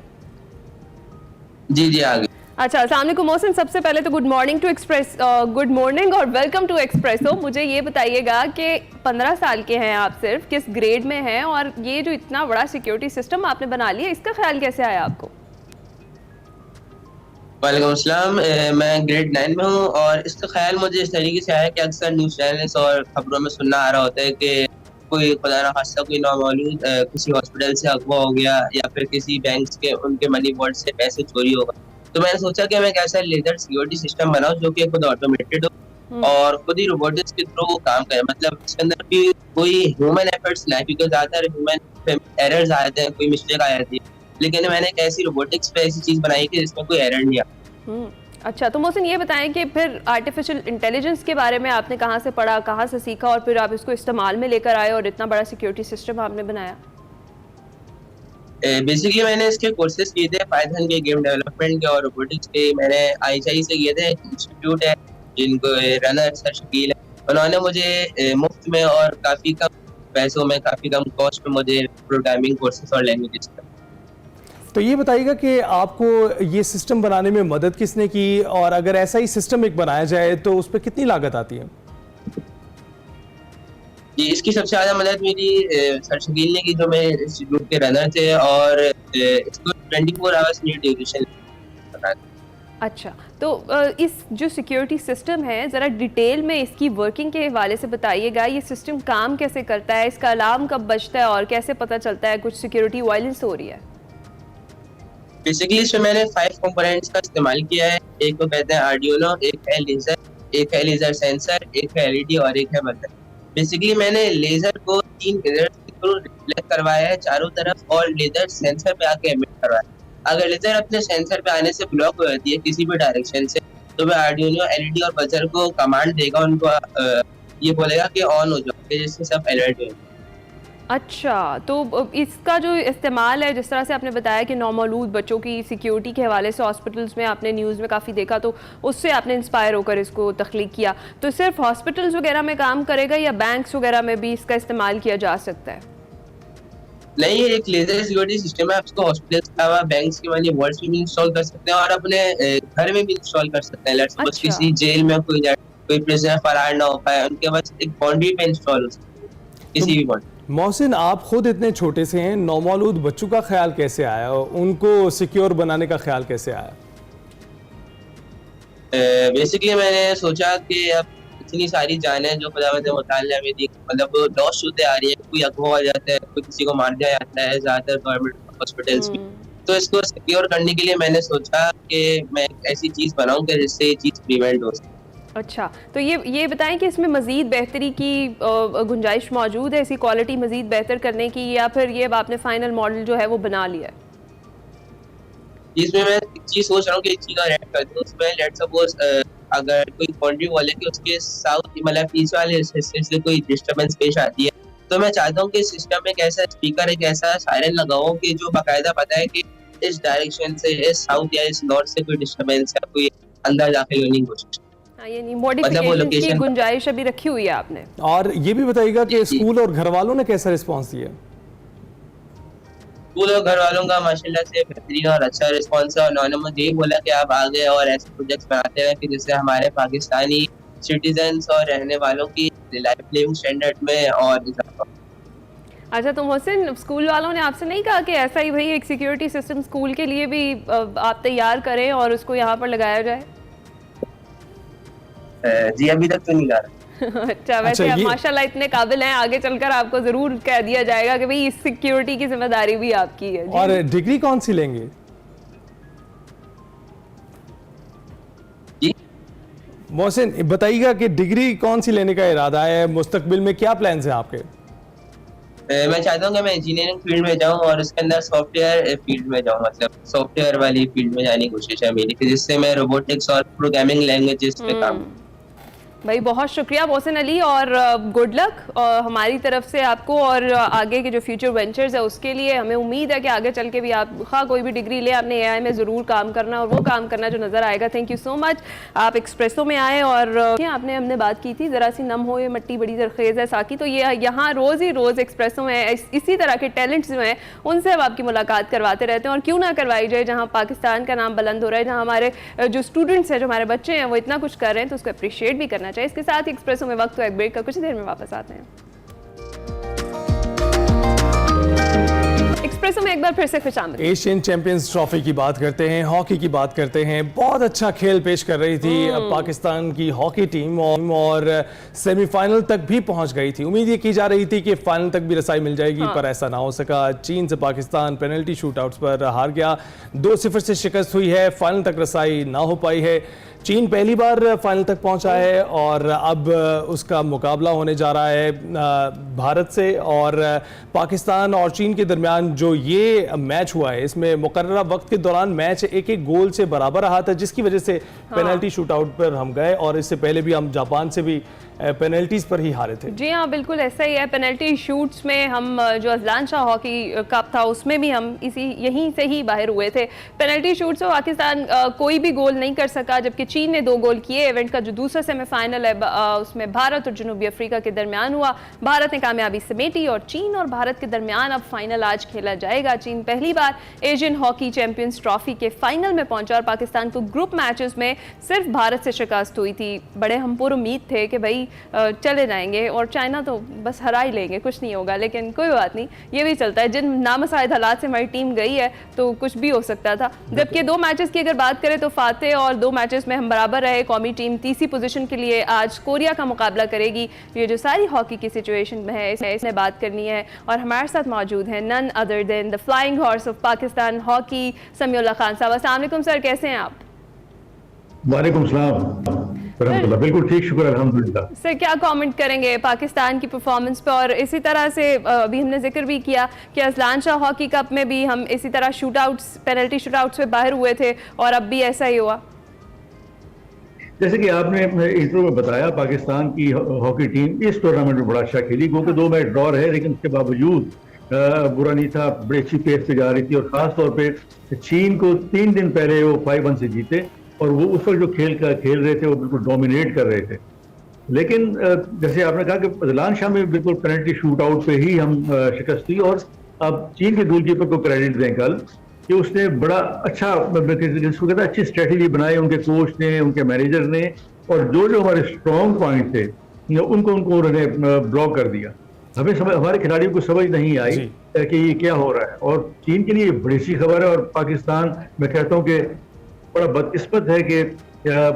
जी आ गई। अच्छा, अस्सलाम वालेकुम मोहसिन, सबसे पहले तो good morning to Express, good morning और वेलकम टू एक्सप्रेसो। मुझे ये बताइएगा कि 15 साल के हैं आप, सिर्फ किस ग्रेड में हैं, और ये जो इतना बड़ा सिक्योरिटी सिस्टम आपने बना लिया, इसका ख्याल कैसे आया आपको? वालेकुम अस्सलाम, मैं ग्रेड 9 में हूँ, और इसका ख्याल मुझे इस तरीके से आया कि अक्सर न्यूज़ चैनल्स और खबरों में सुनना आ रहा होता है कि कोई खुदा ना खास्ता कोई नौमौलूद किसी हॉस्पिटल से अगवा हो गया, या फिर किसी बैंक के उनके मनी वॉल्ट से पैसे चोरी होगा। तो मैंने सोचा कि मैं एक ऐसा लेजर सिक्योरिटी सिस्टम बनाऊं जो कि खुद ऑटोमेटेड हो और खुद ही रोबोटिक्स के थ्रू काम करे, मतलब इसके अंदर भी कोई ह्यूमन एफर्ट्स ना, क्योंकि ज्यादातर ह्यूमन एरर्स आते हैं, कोई मिस्टेक आ जाती है, लेकिन मैंने एक ऐसी रोबोटिक्स पे ऐसी चीज बनाई कि जिसमें कोई एरर नहीं आया। अच्छा, तो मोहसिन ये बताएं कि फिर आर्टिफिशियल इंटेलिजेंस के बारे में आपने कहाँ से पढ़ा, कहाँ से सीखा, और फिर आप इसको इस्तेमाल में लेकर आए और इतना बड़ा सिक्योरिटी सिस्टम आपने बनाया? बेसिकली मैंने इसके कोर्सेज किए थे, पाइथन के, गेम डेवलपमेंट के और रोबोटिक्स के। मैंने IHI से किए थे, इंस्टीट्यूट है जिनको रनर सर शकील है, उन्होंने मुझे मुफ्त में और काफ़ी कम पैसों में, काफ़ी कम कॉस्ट में मुझे प्रोग्रामिंग कोर्सेज और लैंग्वेजेस का। तो ये बताइएगा कि आपको ये सिस्टम बनाने में मदद किसने की, और अगर ऐसा ही सिस्टम एक बनाया जाए तो उस पर कितनी लागत आती है? जी, इसकी सबसे ज़्यादा मदद मेरी सर शकील ने की, जो मेरे इंस्टीट्यूट के रनर थे, और इसको 24 आवर्स न्यू ड्यूरेशन। अच्छा, तो इस जो सिक्योरिटी सिस्टम है, ज़रा डिटेल में इसकी वर्किंग के हवाले से बताइएगा। ये सिस्टम काम कैसे करता है, इसका अलार्म कब बजता है और कैसे पता चलता है कुछ सिक्योरिटी वायलेंस हो रही है? बेसिकली इसमें मैंने 5 कंपोनेंट्स का इस्तेमाल किया है। एक को कहते हैं आर्डिनो, एक है लेजर सेंसर, एक है एलईडी और एक है बटन। बेसिकली मैंने लेजर को 3 लेजर के थ्रू रिफ्लेक्ट करवाया है चारों तरफ, और लेजर सेंसर पे आके एमिट करवाया है। अगर लेजर अपने सेंसर पे आने से ब्लॉक हो जाती है किसी भी डायरेक्शन से, तो वह आर्डिनो, एलईडी और बजर को कमांड देगा, उनको ये बोलेगा कि ऑन हो जाओ, जिससे सब अलर्ट हो। अच्छा, तो इसका जो इस्तेमाल है, जिस तरह से आपने बताया कि नौमौलूद बच्चों की सिक्योरिटी के हवाले से हॉस्पिटल्स में आपने न्यूज़ में काफ़ी देखा, तो उससे आपने इंस्पायर होकर इसको तख्लीक किया। तो सिर्फ हॉस्पिटल्स वगैरह में काम करेगा या बैंक्स वगैरह में भी इसका इस्तेमाल किया जा सकता है? नहीं, ये एक लेजर सिक्योरिटी सिस्टम है। आप इसको हॉस्पिटल्स के अलावा बैंक्स के वाले वार्ड्स में भी इंस्टॉल कर सकते हैं और अपने घर में भी इंस्टॉल कर सकते हैं। लेट्स सपोज किसी जेल में कोई प्रिजनर फरार ना हो पाए, उनके पास एक बाउंड्री पे इंस्टॉल हो सकती है, किसी भी बाउंड्री। मोहसिन, आप खुद इतने छोटे से हैं, नौमौलूद बच्चों का ख्याल कैसे आया, उनको सिक्योर बनाने का ख्याल कैसे आया? बेसिकली मैंने सोचा कि अब इतनी सारी जानें जो खुदावंद मुताला में दी, मतलब लॉस होते आ रही है, कोई अगवा हो जाता है, कोई किसी को मार दिया जाता है ज़्यादातर गवर्नमेंट हॉस्पिटल्स में। तो इसको सिक्योर करने के लिए मैंने सोचा कि मैं एक ऐसी चीज़ बनाऊं कि जिससे ये चीज़ प्रिवेंट हो सके। अच्छा, तो ये बताएं कि इसमें मज़ीद बेहतरी की गुंजाइश मौजूद है, इसकी क्वालिटी मज़ीद बेहतर करने की, या फिर ये अब आपने फाइनल मॉडल जो है वो बना लिया है? इसमें मैं एक चीज़ सोच रहा हूँ कि एक चीज़ और ऐड कर दूँ उसमें। लेट्स सपोज अगर कोई बाउंड्री वॉल है कि उसके साउथ मतलब ईस्ट वाले हिस्से से कोई डिस्टर्बेंस पेश आती है, तो मैं चाहता हूँ कि सिस्टम में एक ऐसा स्पीकर, एक ऐसा सायरन लगाऊं कि जो बाकायदा पता है कि इस डायरेक्शन से, इस साउथ या इस नॉर्थ से कोई डिस्टर्बेंस है, कोई अंदर दाखिल होने की कोशिश। यानी मॉडिफिकेशन की गुंजाइश अभी रखी हुई है आपने। और ये भी बताइएगा कि स्कूल और घर वालों ने कैसा रिस्पांस दिया? स्कूल और घर वालों का माशाल्लाह से बेहतरीन और अच्छा रिस्पांस है, और उन्होंने मुझे यही बोला कि आप आगे और ऐसे प्रोजेक्ट्स बनाते रहे कि जिससे हमारे पाकिस्तानी सिटीजन्स और रहने वालों की लाइफ लिविंग स्टैंडर्ड में और इजाफा। अच्छा, तो मोहसिन, स्कूल वालों ने आपसे नहीं कहा कि ऐसा ही भाई एक सिक्योरिटी सिस्टम स्कूल के लिए भी आप तैयार करें और उसको यहाँ पर लगाया जाए? जी, अभी तक तो नहीं ला रहा। अच्छा, वैसे आप माशाल्लाह इतने काबिल हैं, आगे चलकर आपको जरूर कह दिया जाएगा कि भाई इस सिक्योरिटी की जिम्मेदारी भी आपकी है। और डिग्री कौन सी लेंगे? मोहसिन, बताइएगा कि डिग्री कौन सी लेने का इरादा है, मुस्तकबिल में क्या प्लान्स हैं आपके? मैं चाहता हूँ कि मैं इंजीनियरिंग फील्ड में जाऊँ और उसके अंदर सॉफ्टवेयर फील्ड में जाऊँ, मतलब सॉफ्टवेयर वाली फील्ड में जाने की कोशिश है मेरी, जिससे मैं रोबोटिक्स और प्रोग्रामिंग लैंग्वेजेस पे काम। भाई बहुत शुक्रिया मोहसिन अली, और गुड लक हमारी तरफ से आपको, और आगे के जो फ्यूचर वेंचर्स है उसके लिए हमें उम्मीद है कि आगे चल के भी आप कोई भी डिग्री ले, आपने एआई में ज़रूर काम करना और वो काम करना जो नज़र आएगा। Thank you so much. आप एक्सप्रेसो में आए और आपने हमने बात की थी ज़रा सी नम हो ये मट्टी बड़ी जरखेज़ है साकी, तो ये यहाँ रोज़ ही रोज़ एक्सप्रेसो में इसी तरह के टैलेंट्स जो हैं उनसे अब आपकी मुलाकात करवाते रहते हैं, और क्यों ना करवाई जाए। जहाँ पाकिस्तान का नाम बुलंद हो रहा है, जहाँ हमारे जो स्टूडेंट्स हैं, जो हमारे बच्चे हैं, वो इतना कुछ कर रहे हैं, तो उसको अप्रिशिएट भी करना चाहिए। इसके साथ एक्सप्रेसो में वक्त तो एक ब्रेक का, कुछ देर में वापस आते हैं। एक्सप्रेसो में एक बार फिर से खुशामदीद। एशियन चैंपियंस ट्रॉफी की बात करते हैं, हॉकी की बात करते हैं। बहुत अच्छा खेल पेश कर रही थी पाकिस्तान की हॉकी टीम, और सेमीफाइनल तक भी पहुंच गई थी। उम्मीद ये की जा रही थी कि फाइनल तक भी रसाई मिल जाएगी, पर ऐसा ना हो सका। चीन से पाकिस्तान पेनल्टी शूटआउट्स पर हार गया, 2-0 से शिकस्त हुई है, फाइनल तक रसाई ना हो पाई है। चीन पहली बार फाइनल तक पहुंचा है और अब उसका मुकाबला होने जा रहा है भारत से। और पाकिस्तान और चीन के दरमियान जो ये मैच हुआ है, इसमें मुकर्ररा वक्त के दौरान मैच एक गोल से बराबर रहा था, जिसकी वजह से पेनल्टी शूटआउट पर हम गए, और इससे पहले भी हम जापान से भी पेनल्टीज पर ही हारे थे। जी हाँ, बिल्कुल ऐसा ही है। पेनल्टी शूट्स में हम जो अजलान शाह हॉकी कप था उसमें भी हम यहीं से ही बाहर हुए थे। पेनल्टी शूट्स में पाकिस्तान कोई भी गोल नहीं कर सका, जबकि चीन ने 2 गोल किए। इवेंट का जो दूसरा सेमीफाइनल है उसमें भारत और जनूबी अफ्रीका के दरमियान हुआ। भारत ने कामयाबी समेटी और चीन और भारत के दरमियान अब फाइनल आज खेला जाएगा। चीन पहली बार एशियन हॉकी चैंपियंस ट्रॉफी के फाइनल में पहुंचा और पाकिस्तान को ग्रुप मैचेस में सिर्फ भारत से शिकस्त हुई थी। बड़े हम पर उम्मीद थे कि भाई चले जाएंगे और चाइना तो बस हरा ही लेंगे, कुछ नहीं होगा, लेकिन कोई बात नहीं, ये भी चलता है। जिन नामसाइद हालात से हमारी टीम गई है तो कुछ भी हो सकता था। जबकि 2 मैचेस की अगर बात करें तो फातेह और 2 मैचेस में हम बराबर रहे। कौमी टीम तीसरी पोजीशन के लिए आज कोरिया का मुकाबला करेगी। ये जो सारी हॉकी की सिचुएशन में है इसमें बात करनी है और हमारे साथ मौजूद हैं none other than the flying horse of Pakistan hockey, Samiullah Khan sahab. अस्सलाम वालेकुम सर, कैसे हैं आप? वालेकुम सलाम। बिल्कुल ठीक, शुक्र अल्हम्दुलिल्लाह। सर क्या कमेंट करेंगे पाकिस्तान की परफॉर्मेंस पे? और इसी तरह से अभी हमने जिक्र भी किया कि अजलान शाह हॉकी कप में भी हम इसी तरह शूटआउट्स, पेनल्टी शूटआउट्स में बाहर हुए थे और अब भी ऐसा ही हुआ। जैसे कि आपने इंट्रो में बताया, पाकिस्तान की हॉकी टीम इस टूर्नामेंट में बड़ा अच्छा खेली। क्योंकि 2 मैच ड्रॉ रहे लेकिन उसके बावजूद बुरा नहीं था, बड़ी अच्छी पेस पे जा रही थी। और खास तौर पे चीन को 3 दिन पहले वो 5-1 से जीते और वो उस वक्त जो खेल रहे थे वो बिल्कुल डोमिनेट कर रहे थे। लेकिन जैसे आपने कहा कि अजलान शाह में बिल्कुल पेनल्टी शूट आउट पे ही हम शिकस्त हुई। और अब चीन के गोलकीपर को क्रेडिट दें कल कि उसने बड़ा अच्छा अच्छी स्ट्रेटेजी बनाई, उनके कोच ने, उनके मैनेजर ने, और जो हमारे स्ट्रॉन्ग पॉइंट थे उनको उन्होंने ब्लॉक कर दिया। हमारे खिलाड़ियों को समझ नहीं आई कि ये क्या हो रहा है। और चीन के लिए बड़ी सी खबर है और पाकिस्तान, मैं कहता हूँ कि बड़ा बदकिस्मत है कि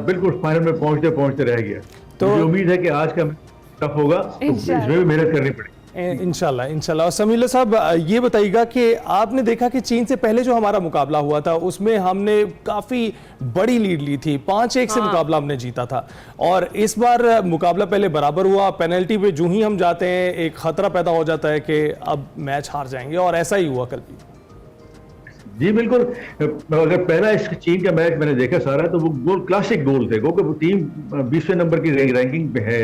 बिल्कुल फाइनल में पहुंचते पहुंचते रह गया। तो उम्मीद है कि आज का टफ होगा, तो इसमें भी मेहनत करनी पड़ेगी इंशाल्लाह इंशाल्लाह। और समीउल्लाह साहब ये बताइएगा कि आपने देखा कि चीन से पहले जो हमारा मुकाबला हुआ था उसमें हमने काफ़ी बड़ी लीड ली थी, 5-1 से मुकाबला हमने जीता था। और इस बार मुकाबला पहले बराबर हुआ, पेनल्टी पे जो ही हम जाते हैं एक खतरा पैदा हो जाता है कि अब मैच हार जाएंगे, और ऐसा ही हुआ कल भी। जी बिल्कुल। अगर पहला इस चीन का मैच मैंने देखा सारा, तो वो गोल क्लासिक गोल थे। क्योंकि वो टीम 20वें नंबर की रैंकिंग पे है,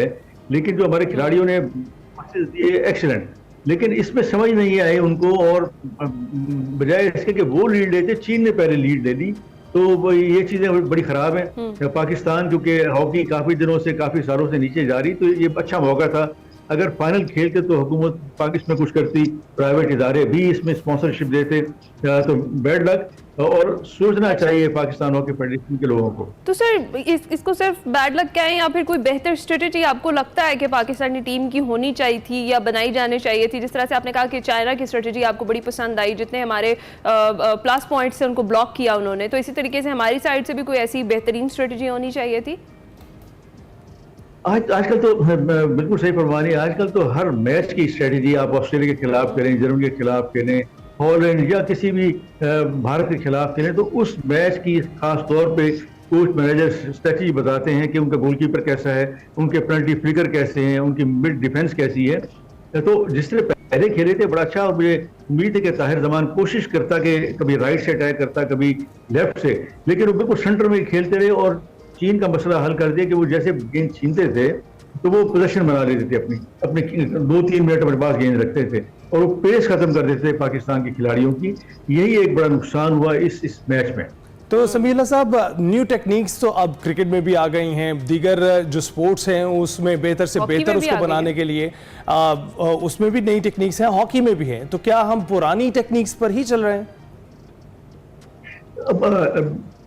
लेकिन जो हमारे खिलाड़ियों ने एक्सीलेंट, लेकिन इसमें समझ नहीं आई उनको। और बजाय इसके कि वो लीड लेते, चीन ने पहले लीड ले ली। तो ये चीजें बड़ी खराब हैं। पाकिस्तान क्योंकि हॉकी काफी दिनों से, काफी सालों से नीचे जा रही, तो ये अच्छा मौका था। अगर फाइनल खेलते तो हुकूमत पाकिस्तान में कुछ करती, प्राइवेट इदारे भी इसमें स्पॉन्सरशिप देते, तो बैड लक। और सोचना चाहिए पाकिस्तान हॉकी फेडरेशन के लोगों को। तो सर इसको सिर्फ बैड लक कहें या फिर कोई बेहतर स्ट्रेटेजी आपको लगता है कि पाकिस्तानी टीम की होनी चाहिए थी या बनाई जानी चाहिए थी? जिस तरह से आपने कहा कि चाइना की स्ट्रेटेजी आपको बड़ी पसंद आई, जितने हमारे प्लस पॉइंट से उनको ब्लॉक किया उन्होंने, तो इसी तरीके से हमारी साइड से भी कोई ऐसी बेहतरीन स्ट्रेटेजी होनी चाहिए थी? आजकल तो बिल्कुल सही फरमानी। आजकल तो हर मैच की स्ट्रेटेजी आप ऑस्ट्रेलिया के खिलाफ करें, जर्मनी के खिलाफ करें, हॉलैंड या किसी भी भारत के खिलाफ करें, तो उस मैच की खास तौर पे कोच मैनेजर स्ट्रेटेजी बताते हैं कि उनका गोलकीपर कैसा है, उनके पेनल्टी फ्लिकर कैसे हैं, उनकी मिड डिफेंस कैसी है। तो जिस तरह पहले खेले थे बड़ा अच्छा। और मुझे उम्मीद है कि ताहिर जमान कोशिश करता कि कभी राइट से अटैक करता, कभी लेफ्ट से, लेकिन वो बिल्कुल सेंटर में खेलते रहे और चीन का मसला हल कर दिया कि वो जैसे गेंद छीनते थे तो वो पोजीशन बना लेते थे, अपनी 2-3 मिनट अपने पास गेंद रखते थे और वो पेस खत्म कर देते थे पाकिस्तान के खिलाड़ियों की। यही एक बड़ा नुकसान हुआ इस मैच में। तो समीउल्लाह साहब, न्यू टेक्निक्स तो अब क्रिकेट में भी आ गई हैं, दीगर जो स्पोर्ट्स हैं उसमें बेहतर से बेहतर उसको बनाने के लिए उसमें भी नई टेक्निक्स हैं, हॉकी में भी हैं। तो क्या हम पुरानी टेक्निक्स पर ही चल रहे हैं?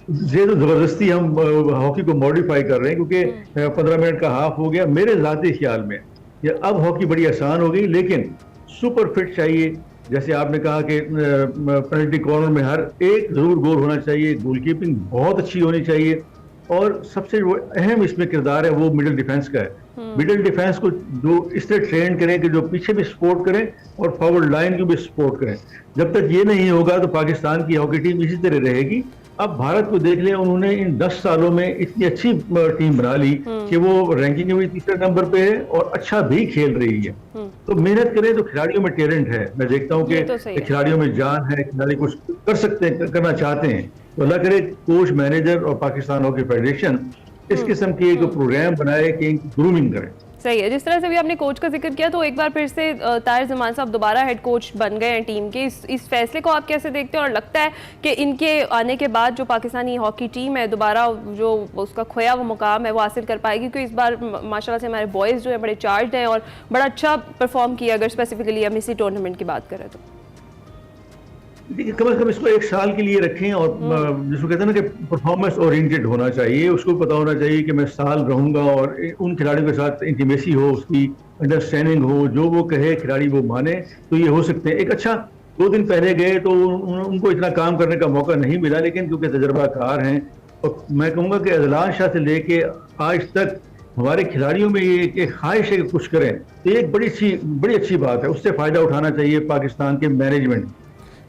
ये तो जबरदस्ती हम हॉकी को मॉडिफाई कर रहे हैं, क्योंकि 15 मिनट का हाफ हो गया। मेरे ज़ाती ख्याल में ये अब हॉकी बड़ी आसान हो गई, लेकिन सुपर फिट चाहिए। जैसे आपने कहा कि पेनल्टी कॉर्नर में हर एक जरूर गोल होना चाहिए, गोलकीपिंग बहुत अच्छी होनी चाहिए, और सबसे अहम इसमें किरदार है वो मिडिल डिफेंस का है। मिडिल डिफेंस को जो इस तरह ट्रेन करें कि जो पीछे भी सपोर्ट करें और फॉरवर्ड लाइन को भी सपोर्ट करें। जब तक ये नहीं होगा तो पाकिस्तान की हॉकी टीम इसी तरह रहेगी। अब भारत को देख लें, उन्होंने इन 10 सालों में इतनी अच्छी टीम बना ली कि वो रैंकिंग में भी 3रे नंबर पे है और अच्छा भी खेल रही है। तो मेहनत करें तो खिलाड़ियों में टैलेंट है। मैं देखता हूँ कि खिलाड़ियों में जान है, खिलाड़ी कुछ कर सकते हैं, करना चाहते हैं। तो अल्लाह करे कोच, मैनेजर और पाकिस्तान हॉकी फेडरेशन इस किस्म की एक प्रोग्राम बनाए कि ग्रूमिंग करें। सही है। जिस तरह से भी आपने कोच का जिक्र किया, तो एक बार फिर से ताहिर ज़मान साहब दोबारा हेड कोच बन गए हैं टीम के। इस फैसले को आप कैसे देखते हैं, और लगता है कि इनके आने के बाद जो पाकिस्तानी हॉकी टीम है दोबारा जो उसका खोया वो मुकाम है वो हासिल कर पाएगी? क्योंकि इस बार माशाल्लाह से हमारे बॉयज़ जो है बड़े चार्ज हैं और बड़ा अच्छा परफॉर्म किया, अगर स्पेसिफिकली हम इसी टूर्नामेंट की बात करें तो। देखिए, कम से कम इसको एक साल के लिए रखें, और जिसको कहते हैं ना कि परफॉर्मेंस ओरिएंटेड होना चाहिए। उसको पता होना चाहिए कि मैं साल रहूंगा, और उन खिलाड़ियों के साथ इंटीमेसी हो, उसकी अंडरस्टैंडिंग हो, जो वो कहे खिलाड़ी वो माने, तो ये हो सकते हैं। एक अच्छा 2 दिन पहले गए तो उनको इतना काम करने का मौका नहीं मिला, लेकिन क्योंकि तजर्बाकार हैं, और मैं कहूँगा कि अदलान शाह से लेके आज तक हमारे खिलाड़ियों में ये एक ख्वाहिश है कि कुछ करें, तो ये एक बड़ी अच्छी बात है। उससे फ़ायदा उठाना चाहिए पाकिस्तान के मैनेजमेंट।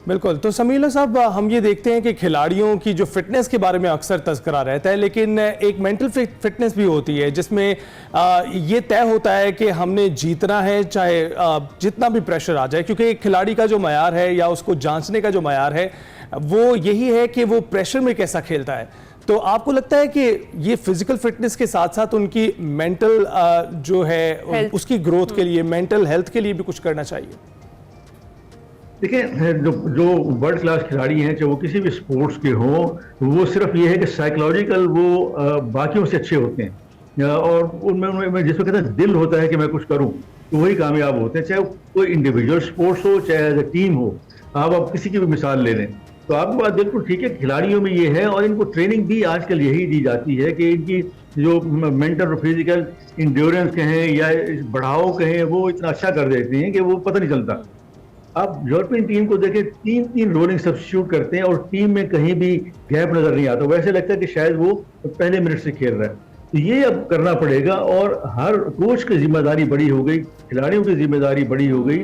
बिल्कुल। तो समीला साहब, हम ये देखते हैं कि खिलाड़ियों की जो फिटनेस के बारे में अक्सर तज़किरा रहता है, लेकिन एक मेंटल फिटनेस भी होती है जिसमें ये तय होता है कि हमने जीतना है चाहे जितना भी प्रेशर आ जाए, क्योंकि एक खिलाड़ी का जो मयार है या उसको जांचने का जो मयार है वो यही है कि वो प्रेशर में कैसा खेलता है। तो आपको लगता है कि ये फिजिकल फिटनेस के साथ साथ उनकी मेंटल जो है उसकी ग्रोथ के लिए, मेंटल हेल्थ के लिए भी कुछ करना चाहिए? देखिए, जो वर्ल्ड क्लास खिलाड़ी हैं, चाहे वो किसी भी स्पोर्ट्स के हों, वो सिर्फ ये है कि साइकोलॉजिकल वो बाकियों से अच्छे होते हैं, और उनमें जिसको कहते हैं दिल होता है कि मैं कुछ करूं, तो वही कामयाब होते हैं। चाहे कोई इंडिविजुअल स्पोर्ट्स हो चाहे एज ए टीम हो। आप किसी की भी मिसाल ले लें, तो आपकी बात बिल्कुल ठीक है, खिलाड़ियों में ये है, और इनको ट्रेनिंग भी आजकल यही दी जाती है कि इनकी जो मेंटल और फिजिकल इंड्योरेंस कहें या बढ़ाव कहें, वो इतना अच्छा कर देते हैं कि वो पता नहीं चलता। आप यूरोपियन टीम को देखें, 3 रोलिंग सब्स्टिट्यूट करते हैं और टीम में कहीं भी गैप नजर नहीं आता। वैसे लगता है कि शायद वो पहले मिनट से खेल रहा है। तो ये अब करना पड़ेगा, और हर कोच की जिम्मेदारी बड़ी हो गई, खिलाड़ियों की जिम्मेदारी बड़ी हो गई।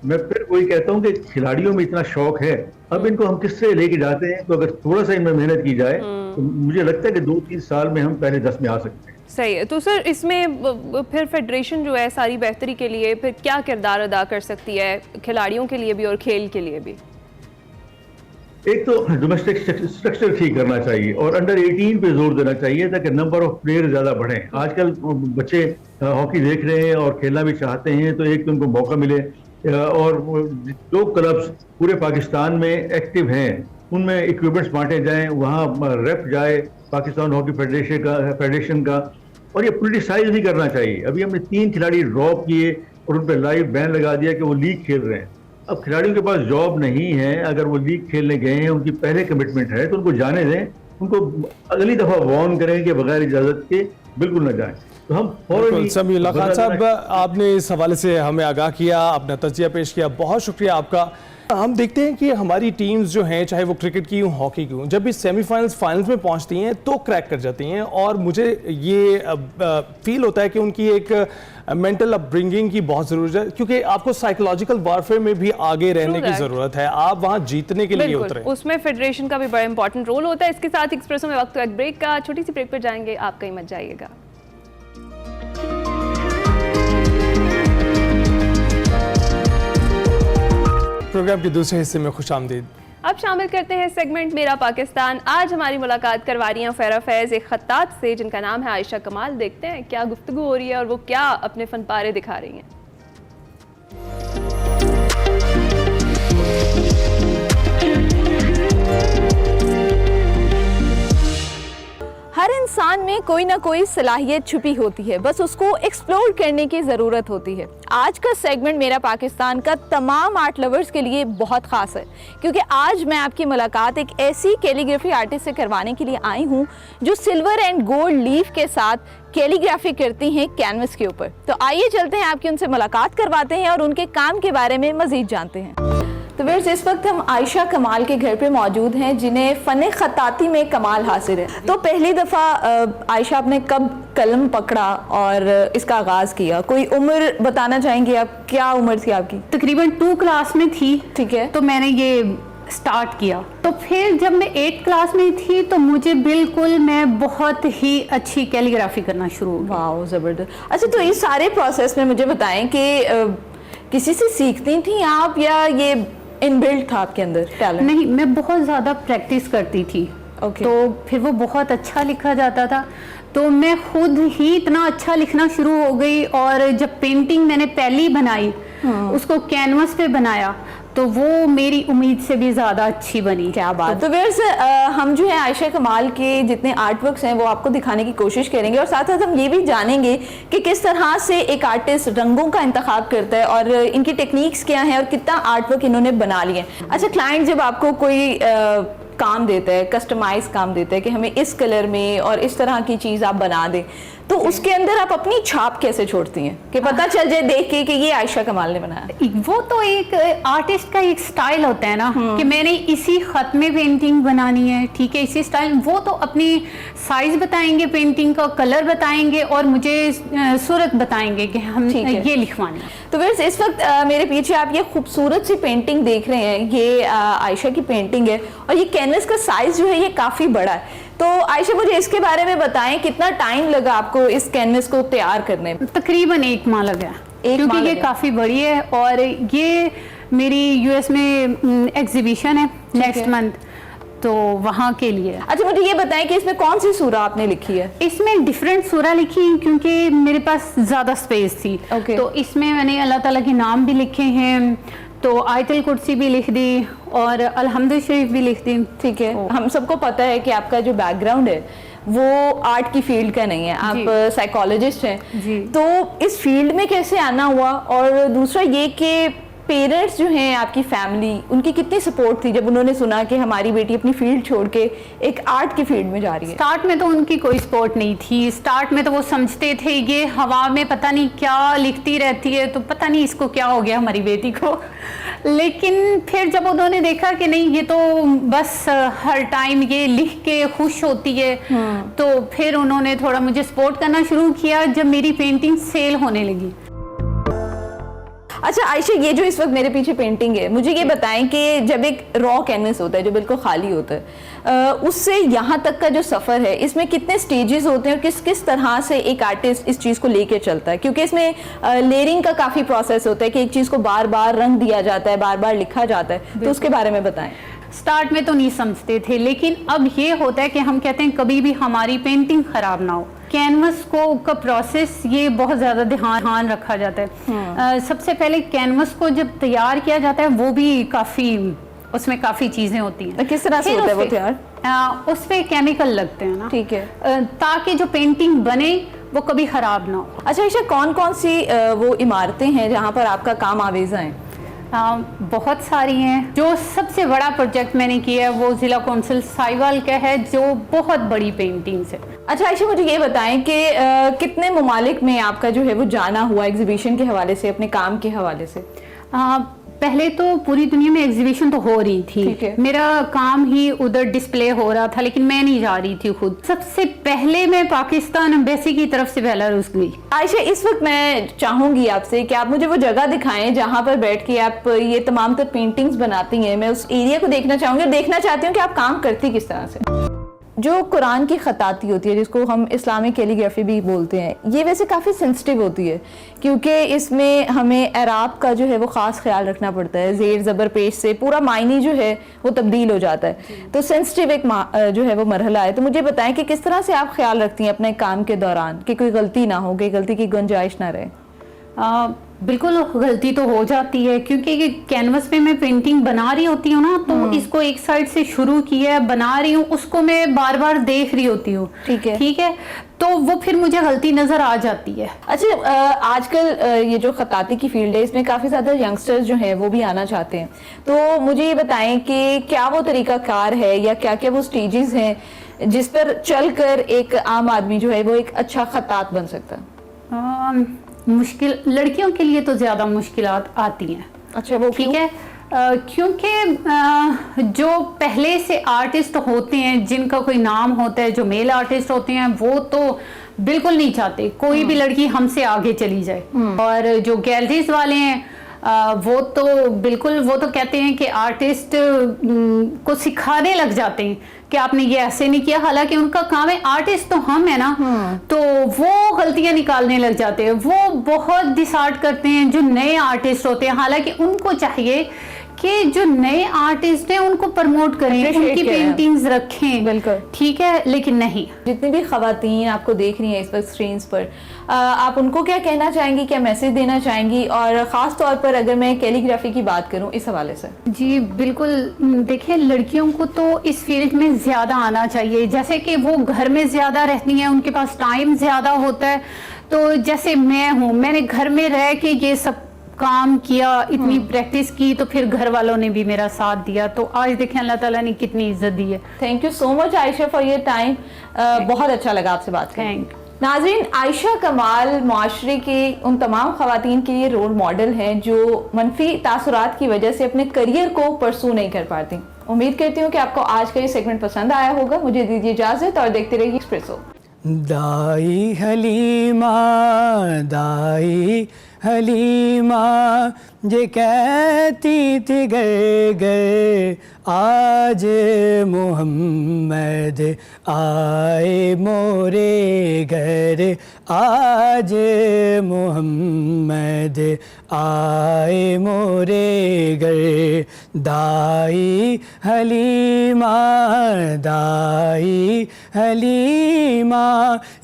मैं फिर वही कहता हूँ कि खिलाड़ियों में इतना शौक है, अब इनको हम किससे लेके जाते हैं? तो अगर थोड़ा सा इनमें मेहनत की जाए तो मुझे लगता है कि 2-3 साल में हम पहले 10 में आ सकते हैं। सही है। तो सर, इसमें फिर फेडरेशन जो है सारी बेहतरी के लिए फिर क्या किरदार अदा कर सकती है, खिलाड़ियों के लिए भी और खेल के लिए भी? एक तो डोमेस्टिक स्ट्रक्चर ठीक करना चाहिए, और अंडर 18 पे जोर देना चाहिए ताकि नंबर ऑफ प्लेयर ज्यादा बढ़े। आजकल बच्चे हॉकी देख रहे हैं और खेलना भी चाहते हैं, तो एक तो उनको मौका मिले, और जो क्लब्स पूरे पाकिस्तान में एक्टिव हैं उनमें इक्विपमेंट्स बांटे जाएं, वहाँ रेप जाए पाकिस्तान हॉकी फेडरेशन का, और ये पोलिटिसाइज नहीं करना चाहिए। अभी हमने 3 खिलाड़ी ड्रॉप किए और उन पर लाइव बैन लगा दिया कि वो लीग खेल रहे हैं। अब खिलाड़ियों के पास जॉब नहीं है, अगर वो लीग खेलने गए हैं, उनकी पहले कमिटमेंट है, तो उनको जाने दें, उनको अगली दफा वार्न करें कि बगैर इजाजत के बिल्कुल न जाएं। तो हम समीउल्लाह खान साहब, आपने इस हवाले से हमें आगाह किया, अपना तज्जिया पेश किया, बहुत शुक्रिया आपका। हम देखते हैं कि हमारी टीम्स जो हैं, चाहे वो क्रिकेट की हो हॉकी की हो, जब भी सेमीफाइनल्स फाइनल्स में पहुंचती हैं तो क्रैक कर जाती हैं, और मुझे ये फील होता है कि उनकी एक मेंटल अपब्रिंगिंग की बहुत ज़रूरत है, क्योंकि आपको साइकोलॉजिकल वारफेयर में भी आगे रहने की ज़रूरत है। आप वहाँ जीतने के लिए उतरे, उसमें फेडरेशन का भी बड़ा इंपॉर्टेंट रोल होता है। इसके साथ एक्सप्रेसो में वक्त एक ब्रेक का, छोटी सी ब्रेक पर जाएंगे, आप कहीं मत जाइएगा। प्रोग्राम के दूसरे हिस्से में खुशामदीद। अब शामिल करते हैं सेगमेंट मेरा पाकिस्तान। आज हमारी मुलाकात करवा रही हैं फैरा फैज़, एक खत्तात से जिनका नाम है आयशा कमाल। देखते हैं क्या गुफ्तगू हो रही है और वो क्या अपने फनपारे दिखा रही हैं। हर इंसान में कोई ना कोई सलाहियत छुपी होती है, बस उसको एक्सप्लोर करने की ज़रूरत होती है। आज का सेगमेंट मेरा पाकिस्तान का तमाम आर्ट लवर्स के लिए बहुत ख़ास है, क्योंकि आज मैं आपकी मुलाकात एक ऐसी कैलीग्राफी आर्टिस्ट से करवाने के लिए आई हूँ जो सिल्वर एंड गोल्ड लीफ के साथ कैलीग्राफी करती हैं कैनवस के ऊपर। तो आइए चलते हैं, आपकी उनसे मुलाकात करवाते हैं और उनके काम के बारे में मज़ीद जानते हैं। तो वैसे इस वक्त हम आयशा कमाल के घर पे मौजूद हैं, जिन्हें फ़न खत्ताती में कमाल हासिल है। तो पहली दफ़ा आयशा आपने कब कलम पकड़ा और इसका आगाज़ किया? कोई उम्र बताना चाहेंगे आप? क्या उम्र थी आपकी? तकरीबन 2 क्लास में थी। ठीक है। तो मैंने ये स्टार्ट किया। तो फिर जब मैं 8 क्लास में थी तो मुझे बिल्कुल मैं बहुत ही अच्छी कैलीग्राफी करना शुरू हो गई। वाह, ज़बरदस्त। अच्छा, तो इस सारे प्रोसेस में मुझे बताएं कि किसी से सीखती थी आप या ये इनबिल्ट था आपके अंदर टैलेंट? नहीं, मैं बहुत ज़्यादा प्रैक्टिस करती थी तो फिर वो बहुत अच्छा लिखा जाता था, तो मैं खुद ही इतना अच्छा लिखना शुरू हो गई। और जब पेंटिंग मैंने पहली बनाई, उसको कैनवस पे बनाया, तो वो मेरी उम्मीद से भी ज़्यादा अच्छी बनी। क्या बात। तो वैसे हम जो है आयशा कमाल के जितने आर्ट वर्क्स हैं वो आपको दिखाने की कोशिश करेंगे, और साथ साथ हम ये भी जानेंगे कि किस तरह से एक आर्टिस्ट रंगों का इंतखाब करता है और इनकी टेक्निक्स क्या है और कितना आर्ट वर्क इन्होंने बना लिए। अच्छा, क्लाइंट जब आपको कोई काम देता है, कस्टमाइज काम देता है कि हमें इस कलर में और इस तरह की चीज़ आप बना दें, तो उसके अंदर आप अपनी छाप कैसे छोड़ती हैं कि पता चल जाए देख के कि ये आयशा कमाल ने बनाया? वो तो एक आर्टिस्ट का एक स्टाइल होता है ना कि मैंने इसी खत में पेंटिंग बनानी है, ठीक है, इसी स्टाइल। वो तो अपनी साइज बताएंगे, पेंटिंग का कलर बताएंगे और मुझे सूरत बताएंगे कि हम ये लिखवाना है। तो वैसे इस वक्त मेरे पीछे आप ये खूबसूरत सी पेंटिंग देख रहे हैं, ये आयशा की पेंटिंग है और ये कैनवस का साइज जो है ये काफ़ी बड़ा है। तो आयशा मुझे इसके बारे में बताएं, कितना टाइम लगा आपको इस कैनवस को तैयार करने में? तकरीबन 1 माह लगा, क्योंकि ये काफ़ी बड़ी है और ये मेरी यूएस में एग्जीबिशन है नेक्स्ट मंथ, तो वहाँ के लिए। अच्छा, मुझे ये बताएं कि इसमें कौन सी सूरा आपने लिखी है? इसमें डिफरेंट सूरा लिखी है क्योंकि मेरे पास ज़्यादा स्पेस थी। तो इसमें मैंने अल्लाह ताला के नाम भी लिखे हैं, तो आयतुल कुर्सी भी लिख दी और अलहम्दुल शरीफ भी लिख दी। ठीक है, हम सबको पता है कि आपका जो बैकग्राउंड है वो आर्ट की फील्ड का नहीं है, आप साइकोलॉजिस्ट हैं, तो इस फील्ड में कैसे आना हुआ? और दूसरा ये कि पेरेंट्स जो हैं आपकी फैमिली, उनकी कितनी सपोर्ट थी जब उन्होंने सुना कि हमारी बेटी अपनी फील्ड छोड़ के एक आर्ट की फील्ड में जा रही है? स्टार्ट में तो उनकी कोई सपोर्ट नहीं थी। स्टार्ट में तो वो समझते थे ये हवा में पता नहीं क्या लिखती रहती है, तो पता नहीं इसको क्या हो गया हमारी बेटी को। लेकिन फिर जब उन्होंने देखा कि नहीं ये तो बस हर टाइम ये लिख के खुश होती है, तो फिर उन्होंने थोड़ा मुझे सपोर्ट करना शुरू किया जब मेरी पेंटिंग सेल होने लगी। अच्छा आयशा, ये जो इस वक्त मेरे पीछे पेंटिंग है, मुझे ये बताएं कि जब एक रॉ कैनवस होता है जो बिल्कुल खाली होता है, उससे यहाँ तक का जो सफ़र है, इसमें कितने स्टेजेस होते हैं और किस किस तरह से एक आर्टिस्ट इस चीज़ को लेके चलता है? क्योंकि इसमें लेयरिंग का काफ़ी प्रोसेस होता है कि एक चीज़ को बार बार रंग दिया जाता है, बार बार लिखा जाता है, तो उसके बारे में बताएं। स्टार्ट में तो नहीं समझते थे, लेकिन अब ये होता है कि हम कहते हैं कभी भी हमारी पेंटिंग खराब ना हो। कैनवस को का प्रोसेस ये बहुत ज़्यादा ध्यान रखा जाता है। सबसे पहले कैनवस को जब तैयार किया जाता है वो भी काफ़ी, उसमें काफ़ी चीज़ें होती हैं। किस तरह से होता है वो तैयार? उस पे केमिकल लगते हैं ना, ठीक है, ताकि जो पेंटिंग बने वो कभी ख़राब ना हो। अच्छा आयशा, कौन कौन सी वो इमारतें हैं जहाँ पर आपका काम आवेज़ा है? बहुत सारी हैं। जो सबसे बड़ा प्रोजेक्ट मैंने किया है वो ज़िला कौंसिल साहिवाल का है, जो बहुत बड़ी पेंटिंग्स है। अच्छा आयशा, मुझे ये बताएं कि कितने ममालिक में आपका जो है वो जाना हुआ एग्जीबिशन के हवाले से, अपने काम के हवाले से? पहले तो पूरी दुनिया में एग्जीबिशन तो हो रही थी, मेरा काम ही उधर डिस्प्ले हो रहा था, लेकिन मैं नहीं जा रही थी खुद। सबसे पहले मैं पाकिस्तान एम्बेसी की तरफ से बेलारूस गई। आयशा, इस वक्त मैं चाहूंगी आपसे कि आप मुझे वो जगह दिखाएं जहां पर बैठ के आप ये तमाम तर पेंटिंग्स बनाती हैं। मैं उस एरिया को देखना चाहूंगी और देखना चाहती हूँ कि आप काम करती किस तरह से। जो कुरान की खताती होती है, जिसको हम इस्लामिक कैलीग्राफी भी बोलते हैं, ये वैसे काफ़ी सेंसिटिव होती है क्योंकि इसमें हमें एराब का जो है वो ख़ास ख्याल रखना पड़ता है। ज़ेर ज़बर पेश से पूरा मायने जो है वो तब्दील हो जाता है, तो सेंसिटिव एक जो है वो मरहला है। तो मुझे बताएं कि किस तरह से आप ख्याल रखती हैं अपने काम के दौरान कि कोई गलती ना हो, कि गलती की गुंजाइश ना रहे? बिल्कुल गलती तो हो जाती है, क्योंकि कैनवस पे मैं पेंटिंग बना रही होती हूँ ना, तो इसको एक साइड से शुरू किया बना रही हूँ, उसको मैं बार बार देख रही होती हूँ, ठीक है, तो वो फिर मुझे गलती नजर आ जाती है। अच्छा, आजकल ये जो खताती की फील्ड है, इसमें काफ़ी ज़्यादा यंगस्टर्स जो हैं वो भी आना चाहते हैं, तो मुझे ये बताएं कि क्या वो तरीक़ाकार है या क्या क्या वो स्टेजेस हैं जिस पर चलकर एक आम आदमी जो है वो एक अच्छा खतात बन सकता है? मुश्किल लड़कियों के लिए तो ज़्यादा मुश्किलात आती हैं। अच्छा, वो ठीक है, क्योंकि जो पहले से आर्टिस्ट होते हैं, जिनका कोई नाम होता है, जो मेल आर्टिस्ट होते हैं, वो तो बिल्कुल नहीं चाहते कोई भी लड़की हमसे आगे चली जाए। और जो गैलरीज वाले हैं वो तो बिल्कुल, वो तो कहते हैं कि आर्टिस्ट को सिखाने लग जाते हैं कि आपने ये ऐसे नहीं किया, हालांकि उनका काम है, आर्टिस्ट तो हम है ना, तो वो गलतियां निकालने लग जाते हैं। वो बहुत डिसार्ट करते हैं जो नए आर्टिस्ट होते हैं, हालांकि उनको चाहिए कि जो नए आर्टिस्ट हैं उनको प्रमोट करें, Appreciate उनकी करें। पेंटिंग्स रखें, बिल्कुल ठीक है, लेकिन नहीं। जितनी भी खवातीन आपको देख रही हैं इस वक्त स्क्रीन पर, आप उनको क्या कहना चाहेंगी, क्या मैसेज देना चाहेंगी? और ख़ास तौर पर अगर मैं कैलीग्राफी की बात करूं इस हवाले से। जी बिल्कुल, देखिए लड़कियों को तो इस फील्ड में ज़्यादा आना चाहिए। जैसे कि वो घर में ज़्यादा रहती हैं, उनके पास टाइम ज़्यादा होता है, तो जैसे मैं हूँ, मैंने घर में रह के ये सब काम किया, इतनी प्रैक्टिस की, तो फिर घर वालों ने भी मेरा साथ दिया, तो आज देखें अल्लाह ताला ने कितनी इज्जत दी है। Thank you so much Ayesha for your time, बहुत अच्छा लगा आपसे बात करके। नाज़रीन, आयशा कमाल माशरे के उन तमाम खवातीन के लिए रोल मॉडल हैं जो मनफी तासुरात की वजह से अपने करियर को परसू नहीं कर पाती। उम्मीद करती हूँ कि आपको आज का ये सेगमेंट पसंद आया होगा। मुझे दीजिए इजाज़त और देखते रहिए एक्सप्रेसो। दाई हलीमा ये कहती थी गए गए आज मोहम्मद आए मोरे घर, आज मोहम्मद आए मोरे घर। दाई हलीमा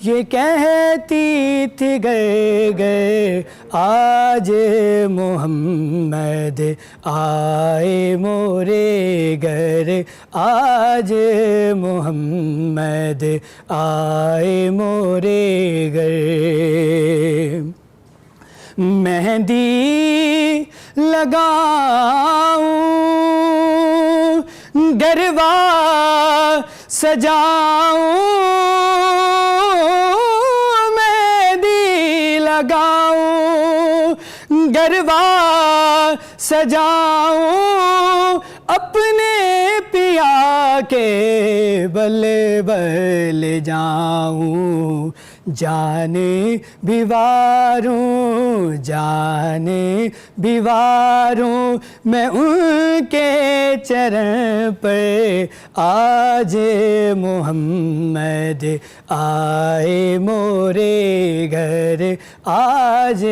ये कहती थी गए गए आज मोहम्मद आए मोरे घर, आज मोहम्मद आए मोरे घर। मेहंदी लगाऊं गरबा सजाऊं, मेहंदी लगाऊं गरबा सजाऊं, अपने पिया के बल बल जाऊं। जाने बिवारूं मैं उनके चरण पे, आज मोहम्मद आए मोरे घर, आज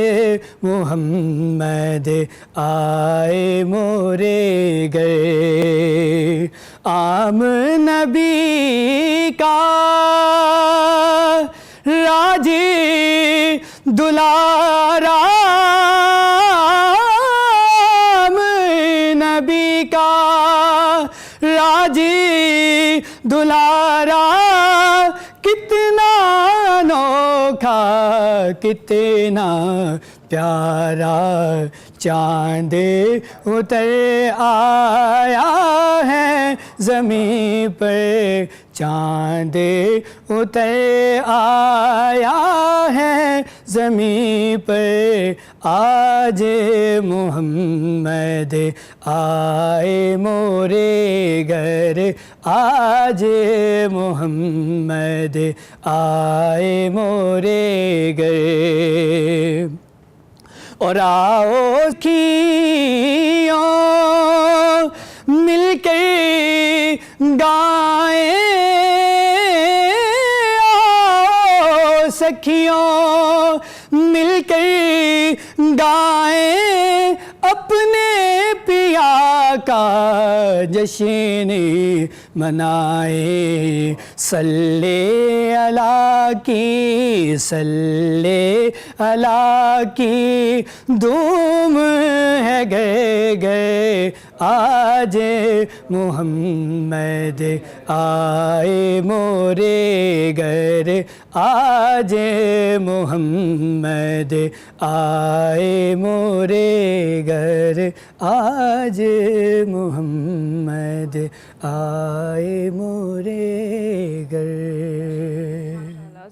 मोहम्मद आए मोरे घर। आम नबी का राजी दुलारा, नबी का राजी दुलारा, कितना अनोखा कितना प्यारा चांद उतर आया है ज़मीं पर, चांद उतर आया है ज़मीं पर, आज मोहम्मद आए मोरे घर, आज मोहम्मद आए मोरे घर। और आओ खियों मिलकर गाएं, आओ सखियों मिलकर गाएं, अपने पिया का जश्न मनाए। सल्ले अला की धूम है गए गए, आज मोहम्मद आए मोरे घर, आज मोहम्मद आए मोरे घर, आज मोहम्मद आए मोरे घर।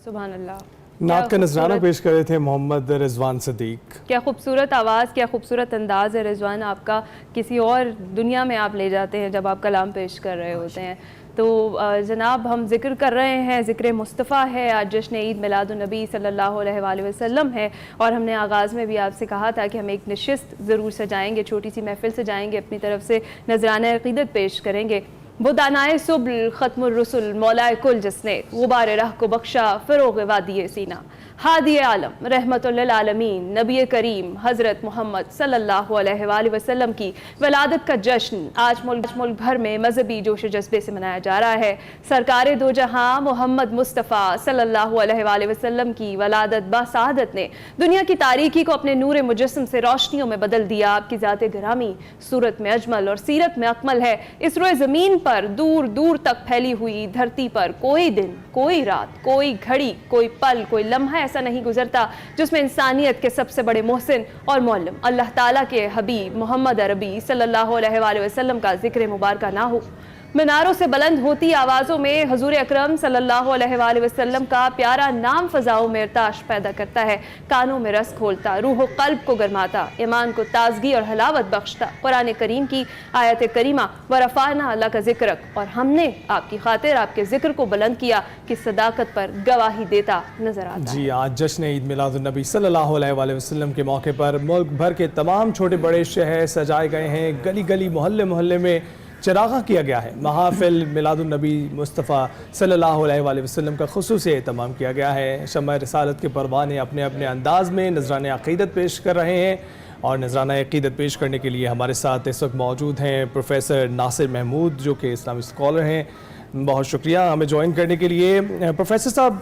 सुभान अल्लाह। नात का नजराना पेश कर रहे थे मोहम्मद रिजवान सदीक। क्या खूबसूरत आवाज़, क्या खूबसूरत अंदाज़ है रिजवान आपका, किसी और दुनिया में आप ले जाते हैं जब आप कलाम पेश कर रहे होते हैं। तो जनाब, हम जिक्र कर रहे हैं, ज़िक्र मुस्तफ़ा है, आज जश्न ईद मिलादुन्नबी सल्लल्लाहु अलैहि वसल्लम है, और हमने आगाज़ में भी आपसे कहा था कि हम एक नशिस्त ज़रूर सजाएँगे, छोटी सी महफ़िल सजाएँगे, अपनी तरफ से नजराना अक़ीदत पेश करेंगे। वो दानाए सुब्ल ख़त्मुर रुसुल मौलाए कुल, जिसने गुबार राह को बख्शा फ़िरोग़ वादी सीना, हादी आलम रहमतुल्लिल आलमीन नबी करीम हज़रत मोहम्मद सल्लल्लाहु अलैहि वसल्लम की वलादत का जश्न आज मुल्क भर में मजहबी जोश जज्बे से मनाया जा रहा है। सरकार दो जहां मोहम्मद मुस्तफ़ा सल्लल्लाहु अलैहि वसल्लम की वलादत बासादत ने दुनिया की तारीकी को अपने नूर मुजस्सम से रोशनियों में बदल दिया। आपकी ज़ात ग्रामी सूरत में अजमल और सीरत में अकमल है। इस रोए ज़मीन पर दूर दूर तक फैली हुई धरती पर कोई दिन, कोई रात, कोई घड़ी, कोई पल, कोई लम्हा ऐसा नहीं गुजरता जिसमें इंसानियत के सबसे बड़े मोहसिन और मौलम अल्लाह ताला के हबीब मोहम्मद अरबी सल्लल्लाहु अलैहि वसल्लम का जिक्र मुबारक ना हो। मीनारों से बुलंद होती आवाज़ों में हजूर अकरम सल्लल्लाहु अलैहि वसल्लम का प्यारा नाम फ़ज़ाओं में इर्ताश पैदा करता है, कानों में रस खोलता, रूह क़ल्ब को गरमाता, ईमान को ताजगी और हलावत बख्शता। कुरान करीम की आयत करीमा व रफ़ाना अल्लाह का ज़िक्र और हमने आपकी खातिर आपके ज़िक्र को बुलंद किया कि सदाकत पर गवाही देता नजर आता है। जी, आज जश्न ईद मिलादुन्नबी सल्लल्लाहु अलैहि वसल्लम के मौके पर मुल्क भर के तमाम छोटे बड़े शहर सजाए गए हैं। गली गली मोहल्ले मोहल्ले में चरागा किया गया है। महाफिल मिलादुन्नबी मुस्तफ़ा सल्लल्लाहु अलैहि वसल्लम का खुसूसी एहतमाम किया गया है। शम्मा रिसालत के परवाने अपने अपने अंदाज में नजरान अक़ीदत पेश कर रहे हैं और नजरान अक़ीदत पेश करने के लिए हमारे साथ इस वक्त मौजूद हैं प्रोफेसर नासिर महमूद जो कि इस्लामी स्कॉलर हैं। बहुत शुक्रिया हमें ज्वाइन करने के लिए। प्रोफेसर साहब,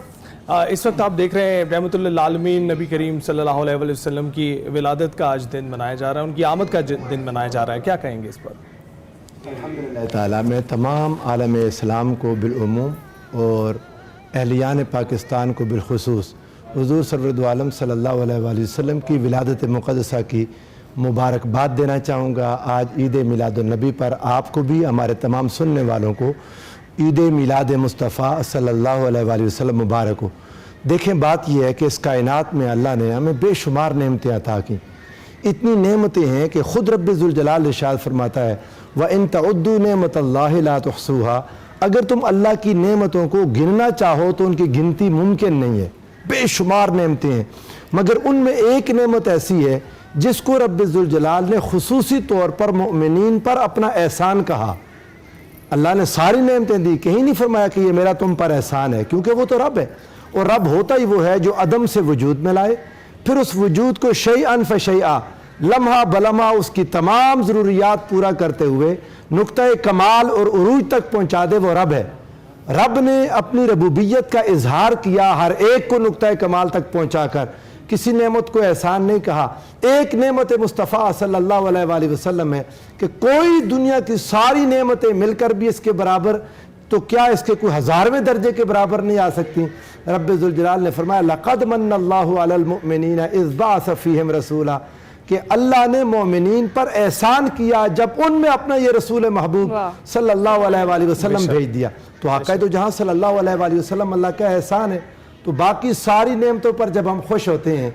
इस वक्त आप देख रहे हैं रहमतुल्लिल आलमीन नबी करीम सल्लल्लाहु अलैहि वसल्लम की विलादत का आज दिन मनाया जा रहा है, उनकी आमद का दिन मनाया जा रहा है, क्या कहेंगे इस पर? अल्हम्दुलिल्लाह ताला मैं तमाम आलम इस्लाम को बिलउमूम और अहलियान पाकिस्तान को बिलखुसूस हुज़ूर सरवरद आलम सल्लल्लाहु अलैहि वसल्लम की विलादत मुक़द्दसा की मुबारकबाद देना चाहूँगा। आज ईद मिलादुन्नबी पर आपको भी हमारे तमाम सुनने वालों को ईद मिलाद मुस्तफ़ा सल्लल्लाहु अलैहि वसल्लम मुबारक हो। देखें, बात यह है कि इस कायनात में अल्लाह ने हमें बेशुमार नेमतें अता की। इतनी नेमतें हैं कि ख़ुद रब्बे ज़ुल जलाल इरशाद फरमाता है व इन तउद्दू नेमतल्लाहि ला तुहसूहा, अगर तुम अल्लाह की नेमतों को गिनना चाहो तो उनकी गिनती मुमकिन नहीं है। बेशुमार नेमतें हैं, मगर उनमें एक नेमत ऐसी है जिसको रब्बे ज़ुल जलाल ने खुसूसी तौर पर मोमिनीन पर अपना एहसान कहा। अल्लाह ने सारी नेमतें दी, कहीं नहीं फरमाया कि ये मेरा तुम पर एहसान है, क्योंकि वो तो रब है और रब होता ही वो है जो अदम से वजूद में लाए, फिर उस वजूद को शैअन फ़शैअ लम्हा बलम्हा उसकी तमाम ज़रूरियात पूरा करते हुए नुक्ता कमाल और उरूज तक पहुँचा दे, वो रब है। रब ने अपनी रबूबियत का इजहार किया हर एक को नुक्ता कमाल तक पहुँचाकर, किसी नेमत को एहसान नहीं कहा। एक नेमत मुस्तफ़ा सल्लल्लाहु अलैहि वसल्लम है कि कोई दुनिया की सारी नेमतें मिलकर भी इसके बराबर, तो क्या इसके कोई हज़ारवें दर्जे के बराबर नहीं आ सकती। रब्बे ज़ुल जलाल ने फरमाया लक़द मन्नल्लाहु अलल मुमिनीन इज़ बअस फ़ीहिम रसूला, कि अल्लाह ने मोमिनीन पर एहसान किया जब उनमें अपना ये रसूल महबूब सल्लल्लाहु अलैहि वसल्लम भेज दिया। तो आक़ा तो जहाँ सल्लल्लाहु अलैहि वसल्लम अल्लाह का एहसान है, तो बाकी सारी नेमतों पर जब हम खुश होते हैं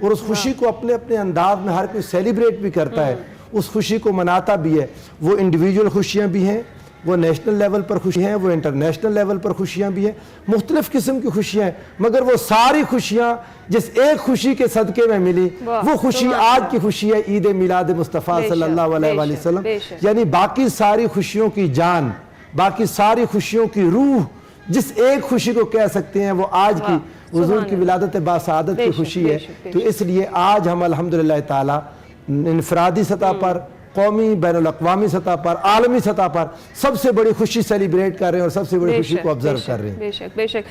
और उस खुशी को अपने अपने अंदाज में हर कोई सेलिब्रेट भी करता है, उस खुशी को मनाता भी है। वो इंडिविजुअल खुशियाँ भी हैं, वो नेशनल लेवल पर खुशी हैं, वो इंटरनेशनल लेवल पर खुशियाँ भी हैं, मुख्तलिफ़ किस्म की खुशियाँ हैं, मगर वो सारी खुशियाँ जिस एक खुशी के सदक़े में मिली वो खुशी आज की खुशी है ईद मिलाद मुस्तफ़ा सल्लल्लाहु अलैहि वसल्लम। यानी बाकी सारी खुशियों की जान, बाकी सारी खुशियों की रूह जिस एक खुशी को कह सकते हैं वो आज की हुज़ूर की विलादत बासादत की खुशी है। तो इसलिए आज हम अल्हम्दुलिल्लाह ताला इनफरादी सतह पर, कौमी बैनुल अक़वामी सतह पर, आलमी सतह पर सबसे बड़ी खुशी सेलिब्रेट कर रहे हैं और सबसे बड़ी खुशी को ऑब्जर्व कर रहे हैं। बेशक बेशक।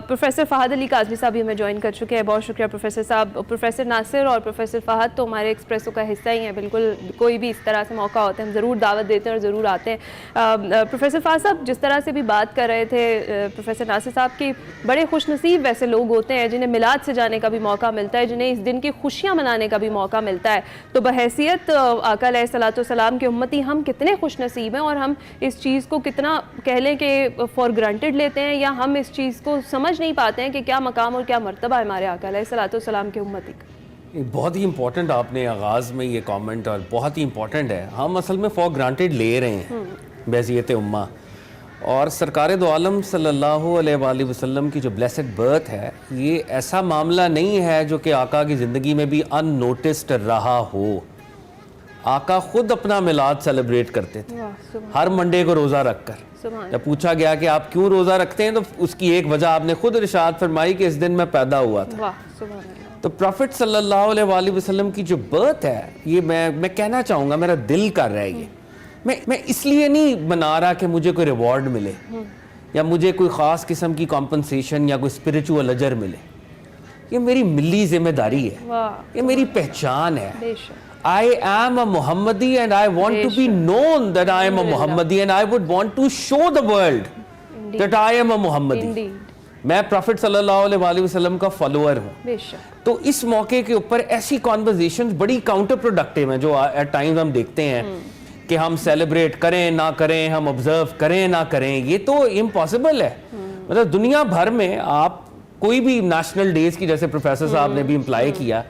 प्रोफेसर फ़हद अली काज़मी साहब भी हमें ज्वाइन कर चुके हैं, बहुत शुक्रिया प्रोफेसर साहब। प्रोफेसर नासिर और प्रोफेसर फ़हद तो हमारे एक्सप्रेसो का हिस्सा ही हैं, बिल्कुल कोई भी इस तरह से मौका होता है हम ज़रूर दावत देते हैं और ज़रूर आते हैं। प्रोफेसर फ़हद साहब जिस तरह से भी बात कर रहे थे प्रोफेसर नासिर साहब की, बड़े खुशनसीब वैसे लोग होते हैं जिन्हें मिलाद से जाने का भी मौका मिलता है, जिन्हें इस दिन की खुशियाँ मनाने का भी मौका मिलता है। तो बहैसियत आका अलैहिस्सलाम के उम्मती हम कितने खुशनसीब हैं और हम इस चीज़ को कितना कह लें कि फॉर ग्रांटेड लेते हैं, या हम इस चीज़ को समझ नहीं पाते हैं कि क्या मकाम और क्या मर्तबा है हमारे आका अलैहिस्सलाम के उम्मती का। बहुत ही इंपॉर्टेंट आपने आगाज़ में ये कमेंट, और बहुत ही इंपॉर्टेंट है, हम असल में फॉर ग्रांटेड ले रहे हैं बहसियत उम्मा। और सरकार दो आलम सल्लल्लाहु अलैहि वसल्लम की जो ब्लेसेड बर्थ है, ये ऐसा मामला नहीं है जो कि आका की ज़िंदगी में भी अननोटिस्ड रहा हो। आका खुद अपना मिलाद सेलिब्रेट करते थे हर मंडे को रोज़ा रखकर, जब पूछा गया कि आप क्यों रोज़ा रखते हैं तो उसकी एक वजह आपने खुद इरशाद फरमाई कि इस दिन मैं पैदा हुआ था। तो प्रॉफिट सल्लल्लाहु अलैहि वसल्लम की जो बर्थ है, ये मैं कहना चाहूँगा, मेरा दिल कर रहा है ये। मैं इसलिए नहीं बना रहा कि मुझे कोई रिवॉर्ड मिले या मुझे कोई ख़ास किस्म की कॉम्पनसेशन या कोई स्पिरिचुअल अजर मिले। ये मेरी मिली जिम्मेदारी है, ये मेरी पहचान है। I am a Muhammadi and I want to be known that I am a Muhammadi and I would want to show the world that I am a Muhammadi. मैं प्रॉफिट सल्लल्लाहु अलैहि वसल्लम का फॉलोअर हूँ। तो इस मौके के ऊपर ऐसी कॉन्वर्जेशंस बड़ी काउंटर प्रोडक्टिव हैं जो एट टाइम्स हम देखते हैं कि हम सेलिब्रेट करें ना करें, हम ऑब्जर्व करें ना करें, ये तो इम्पॉसिबल है। मतलब दुनिया भर में आप कोई भी नेशनल डेज की, जैसे प्रोफेसर साहब ने भी इम्प्लाई किया,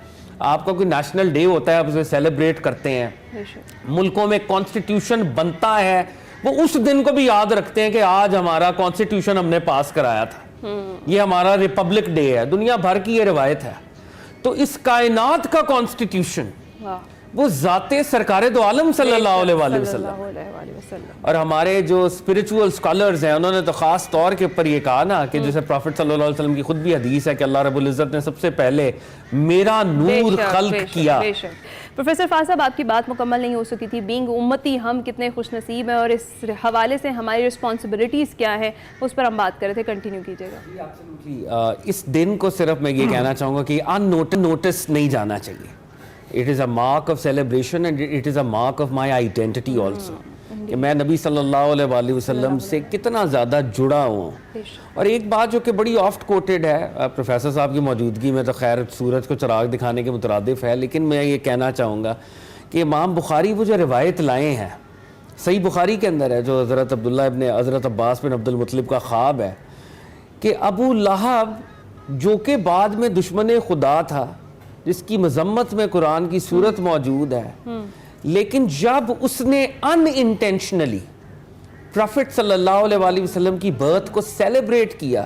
आपका कोई नेशनल डे होता है, आप उसे सेलिब्रेट करते हैं। मुल्कों में कॉन्स्टिट्यूशन बनता है, वो उस दिन को भी याद रखते हैं कि आज हमारा कॉन्स्टिट्यूशन हमने पास कराया था, ये हमारा रिपब्लिक डे है। दुनिया भर की ये रिवायत है। तो इस कायनात का कॉन्स्टिट्यूशन वो ज़ाते सरकारे दो आलम सल्लल्लाहु अलैहि वसल्लम। और हमारे जो स्पिरिचुअल स्कॉलर्स हैं उन्होंने तो ख़ास तौर के ऊपर ये कहा ना कि जैसे प्रॉफिट सल्लल्लाहु अलैहि वसल्लम की खुद भी हदीस है कि अल्लाह रब्बुल इज़्ज़त ने सबसे पहले मेरा नूर खल्क किया। प्रोफेसर फाज साहब, आपकी बात मुकम्मल नहीं हो सकी थी। बीइंग उम्मती हम कितने खुशनसीब हैं और इस हवाले से हमारी रिस्पॉन्सिबिलिटीज़ क्या है, उस पर हम बात कर रहे थे। कंटिन्यू कीजिएगा। इस दिन को सिर्फ मैं ये कहना चाहूँगा कि अननोटिस नहीं जाना चाहिए। It is a mark of celebration and it is a mark of my identity also, कि मैं नबी सल्लल्लाहु अलैहि वसल्लम से कितना ज़्यादा जुड़ा हूँ। और एक बात जो कि बड़ी ऑफ्ट कोटेड है प्रोफेसर साहब की मौजूदगी में, तो खैर सूरज को चिराग दिखाने के मुतरादिफ है, लेकिन मैं ये कहना चाहूँगा कि इमाम बुखारी वो जो रिवायत लाए हैं, सही बुखारी के अंदर है, जो हज़रत अब्दुल्ला इब्न हज़रत अब्बास बिन अब्दुल मुत्तलिब का ख्वाब है कि अबू लहब जो कि बाद में दुश्मन खुदा था, जिसकी मजम्मत में कुरान की सूरत मौजूद है, लेकिन जब उसने अनइंटेंशनली प्रॉफिट सल्लल्लाहु अलैहि वसल्लम की बर्थ को सेलिब्रेट किया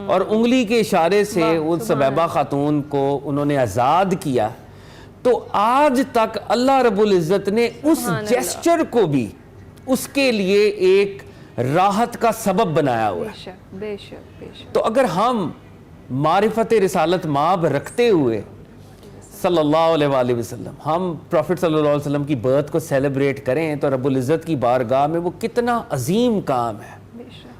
और उंगली के इशारे से उस सबैबा खातून को उन्होंने आज़ाद किया, तो आज तक अल्लाह रब्बुल इज़्ज़त ने उस जेस्चर को भी उसके लिए एक राहत का सबब बनाया हुआ है। बेशक। तो अगर हम मारिफत रिसालत माब रखते हुए सल्लल्लाहु अलैहि वसल्लम हम प्रॉफिट सल्लल्लाहु अलैहि वसल्लम की बर्थ को सेलिब्रेट करें तो रब्बुल इज़्ज़त की बारगाह में वो कितना अजीम काम है।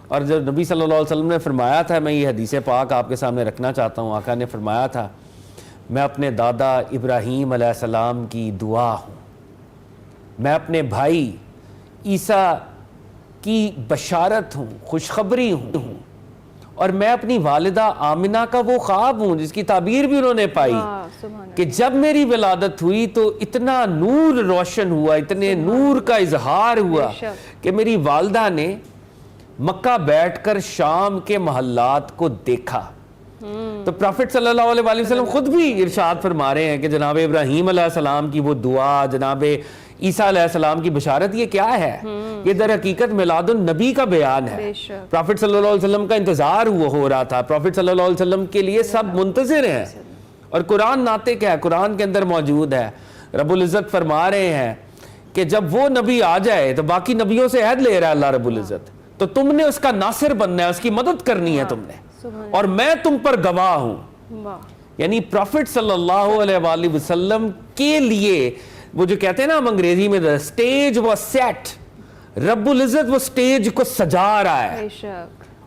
और जब नबी सल्लल्लाहु अलैहि वसल्लम ने फरमाया था, मैं ये हदीस पाक आपके सामने रखना चाहता हूँ, आका ने फरमाया था, मैं अपने दादा इब्राहीम अलैहिस्सलाम की दुआ हूँ, मैं अपने भाई ईसा की बशारत हूँ, खुशखबरी हूँ, और मैं अपनी वालिदा आमिना का वो ख्वाब हूँ जिसकी ताबीर भी उन्होंने पाई कि जब मेरी विलादत हुई तो इतना नूर रोशन हुआ, इतने नूर का इजहार हुआ कि मेरी वालिदा ने मक्का बैठकर शाम के महल्लात को देखा। तो प्रॉफिट सल्लल्लाहु अलैहि वसल्लम खुद भी इरशाद फरमा रहे हैं कि जनाब इब्राहीम अलैहिस्सलाम की वो दुआ, जनाब ईसा अलैहिस्सलाम की बशारत, ये क्या है? ये दर हकीकत मिलादुन नबी का बयान है। प्रॉफिट सल्लल्लाहु अलैहि वसल्लम का इंतजार हो रहा था, प्रॉफिट सल्लल्लाहु अलैहि वसल्लम के लिए सब मुंतज़िर हैं। और कुरान नातिक है, कुरान के अंदर मौजूद है, रब्बुल इज़्ज़त फरमा रहे हैं कि जब वो नबी आ जाए तो बाकी नबियों से अहद ले रहा है अल्लाह रब्बुल इज़्ज़त, तो तुमने उसका नासिर बनना है, उसकी मदद करनी है तुमने, और मैं तुम पर गवाह हूं। यानी प्रॉफिट सल्लल्लाहु अलैहि वसल्लम के लिए वो जो कहते हैं ना हम अंग्रेजी में, द स्टेज वाज सेट, रब्बुल इज़्ज़त वो स्टेज को सजा रहा है,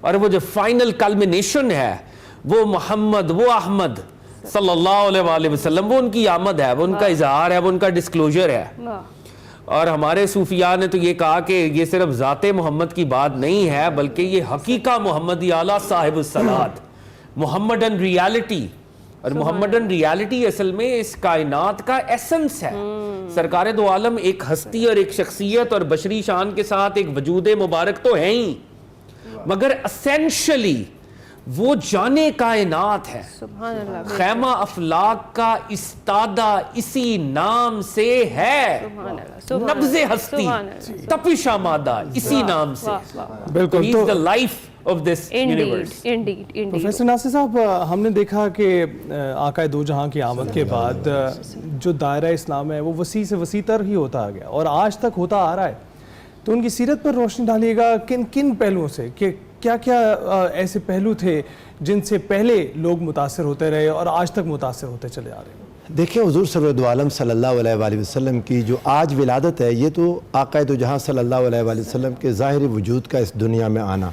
और वो जो फाइनल कल्मिनेशन है वो मोहम्मद, वो अहमद सल्लल्लाहु अलैहि वसल्लम, वो उनकी आमद है, वो उनका इजहार है, वो उनका डिस्क्लोजर है। और हमारे सूफिया ने तो ये कहा कि ये सिर्फ ज़ाते मोहम्मद की बात नहीं है, बल्कि ये हकीका मोहम्मदी आला साहिब सलात, मोहम्मदन रियलिटी। और मोहम्मदन रियलिटी असल में इस कायनात का एसेंस है। सरकारे दो आलम एक हस्ती और एक शख्सियत और बशरी शान के साथ एक वजूद मुबारक तो है ही, मगर एसेंशियली वो जाने कायनात है। खैमा अफलाक का इस्तादा इसी नाम से है, नब्ज़े हस्ती तपिश आमादा इसी नाम से। बिल्कुल, he is the life of this universe. Professor Nasir sahab, हमने देखा कि आका दो जहां की आमद के बाद जो दायरा इस्लाम है वो वसी से वसी तर ही होता आ गया और आज तक होता आ रहा है। तो उनकी सीरत पर रोशनी डालिएगा, किन किन पहलुओं से, कि क्या क्या ऐसे पहलू थे जिनसे पहले लोग मुतासर होते रहे और आज तक मुतासर होते चले आ रहे हैं? देखिए, हुज़ूर सरवत दो आलम सल्लल्लाहु अलैहि वसल्लम की जो आज विलादत है, ये तो आक़ाए दो जहाँ सल्लल्लाहु अलैहि वसल्लम के ज़ाहिरी वजूद का इस दुनिया में आना।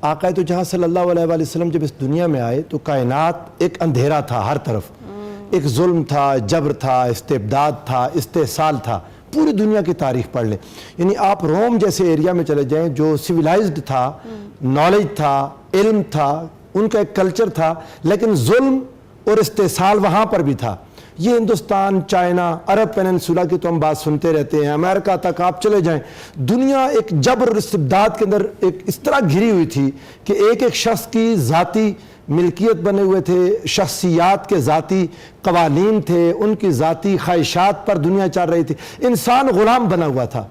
आक़ाए दो जहाँ सल्लल्लाहु अलैहि वसल्लम जब इस दुनिया में आए तो कायनात एक अंधेरा था, हर तरफ एक जुल्म था, जबर था, इस्तिबदाद था, इस्तेसाल था। पूरी दुनिया की तारीख पढ़ लें, यानी आप रोम जैसे एरिया में चले जाएं जो सिविलाइज्ड था, नॉलेज था, इल्म था, उनका एक कल्चर था, लेकिन जुल्म और इस्तेसाल वहाँ पर भी था। ये हिंदुस्तान, चाइना, अरब पेनिनसुला की तो हम बात सुनते रहते हैं, अमेरिका तक आप चले जाएं, दुनिया एक जबर और इस्तिबदाद के अंदर एक इस तरह घिरी हुई थी कि एक एक शख्स की ज़ाती मिल्कियत बने हुए थे, शख्सियात के ज़ाती कवानीन थे, उनकी ज़ाती ख्वाहिशात पर दुनिया चल रही थी। इंसान गुलाम बना हुआ था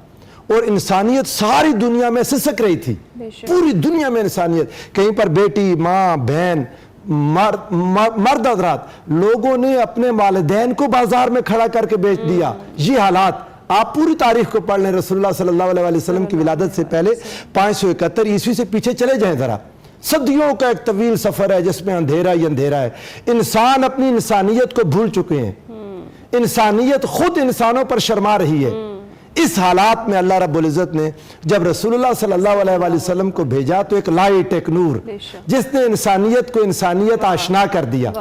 और इंसानियत सारी दुनिया में सिसक रही थी, पूरी दुनिया में इंसानियत। कहीं पर बेटी, माँ, बहन, मर्द हज़रात, लोगों ने अपने वालिदैन को बाजार में खड़ा करके बेच दिया। ये हालात आप पूरी तारीख को पढ़ लें, रसूलुल्लाह सल्लल्लाहु अलैहि वसल्लम की विलादत से पहले 571 ईस्वी से पीछे चले जाएं ज़रा। सदियों का एक तवील सफ़र है जिसमें अंधेरा ही अंधेरा है। इंसान अपनी इंसानियत को भूल चुके हैं, इंसानियत खुद इंसानों पर शर्मा रही है। इस हालात में अल्लाह रब्बुल इज़्ज़त ने जब रसूलुल्लाह सल्लल्लाहु अलैहि वसल्लम को भेजा तो एक लाइट, एक नूर, जिसने इंसानियत को इंसानियत आशना कर दिया,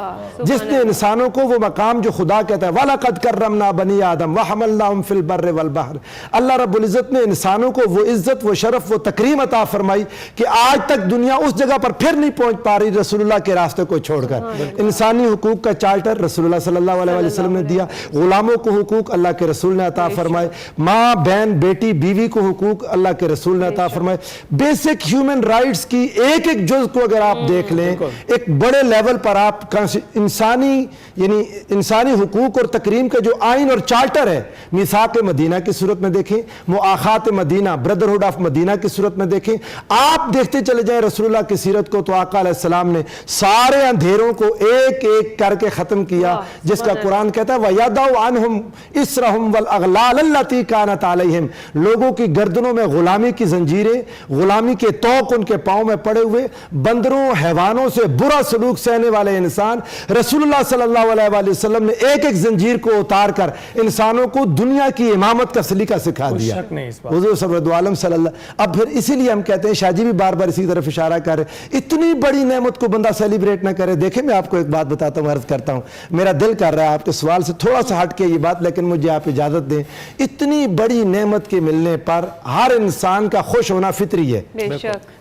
जिसने इंसानों को वो मकाम जो खुदा कहता है वलक़द कर्रमना बनी आदम व हमलनाहुम फिल बर्रि वल बहर, अल्लाह रब्बुल इज़्ज़त ने इंसानों को वो इज़्ज़त, वो शरफ, वो तकरीम अता फरमाई कि आज तक दुनिया उस जगह पर फिर नहीं पहुंच पा रही रसूलुल्लाह के रास्ते को छोड़कर। इंसानी हुकूक का चार्टर रसूलुल्लाह सल्लल्लाहु अलैहि वसल्लम ने दिया, गुलामों को हुकूक अल्लाह के रसूल ने अता फरमाए, माँ, बहन, बेटी, बीवी को हुकूक अल्लाह के रसूल ने अता फरमाए। बेसिक ह्यूमन राइट्स की एक एक जुज़ को अगर आप देख लें, एक बड़े लेवल पर आप इंसानी यानी इंसानी हुकूक और तकरीम के जो आइन और चार्टर है, मिसाक मदीना की सूरत में देखें, मुआखात मदीना, ब्रदरहुड ऑफ मदीना की सूरत में देखें, आप देखते चले जाएं रसूलुल्लाह की सीरत को, तो आका अलैहिस्सलाम ने सारे अंधेरों को एक एक करके खत्म किया, जिसका कुरान कहता है वयदउ अन्हुम इसरहुम वल अगलाल अल्लती कानत अलैहिम, लोगों की गर्दनों में गुलामी की जंजीरें, गुलामी के तौक उनके पांव में पड़े हुए, बंदरों, हैवानों से बुरा सलूक सहने वाले इंसान, रसूलुल्लाह सल्लल्लाहु अलैहि वसल्लम ने एक एक जंजीर को उतार कर इंसानों को दुनिया की इमामत का सलीका सिखा दिया। हुज़ूर सल्लल्लाहु अलैहि वसल्लम। अब फिर इसीलिए हम कहते हैं, शाहजी भी बार बार इसी तरफ इशारा कर रहे, इतनी बड़ी नेमत को बंदा सेलिब्रेट ना करे। देखे, मैं आपको एक बात बताता हूँ, अर्ज करता हूँ, मेरा दिल कर रहा है आपके सवाल से थोड़ा सा हट के ये बात, लेकिन मुझे आप इजाजत दें। इतनी बड़ी नेमत के मिलने पर हर इंसान का खुश होना फितरी है,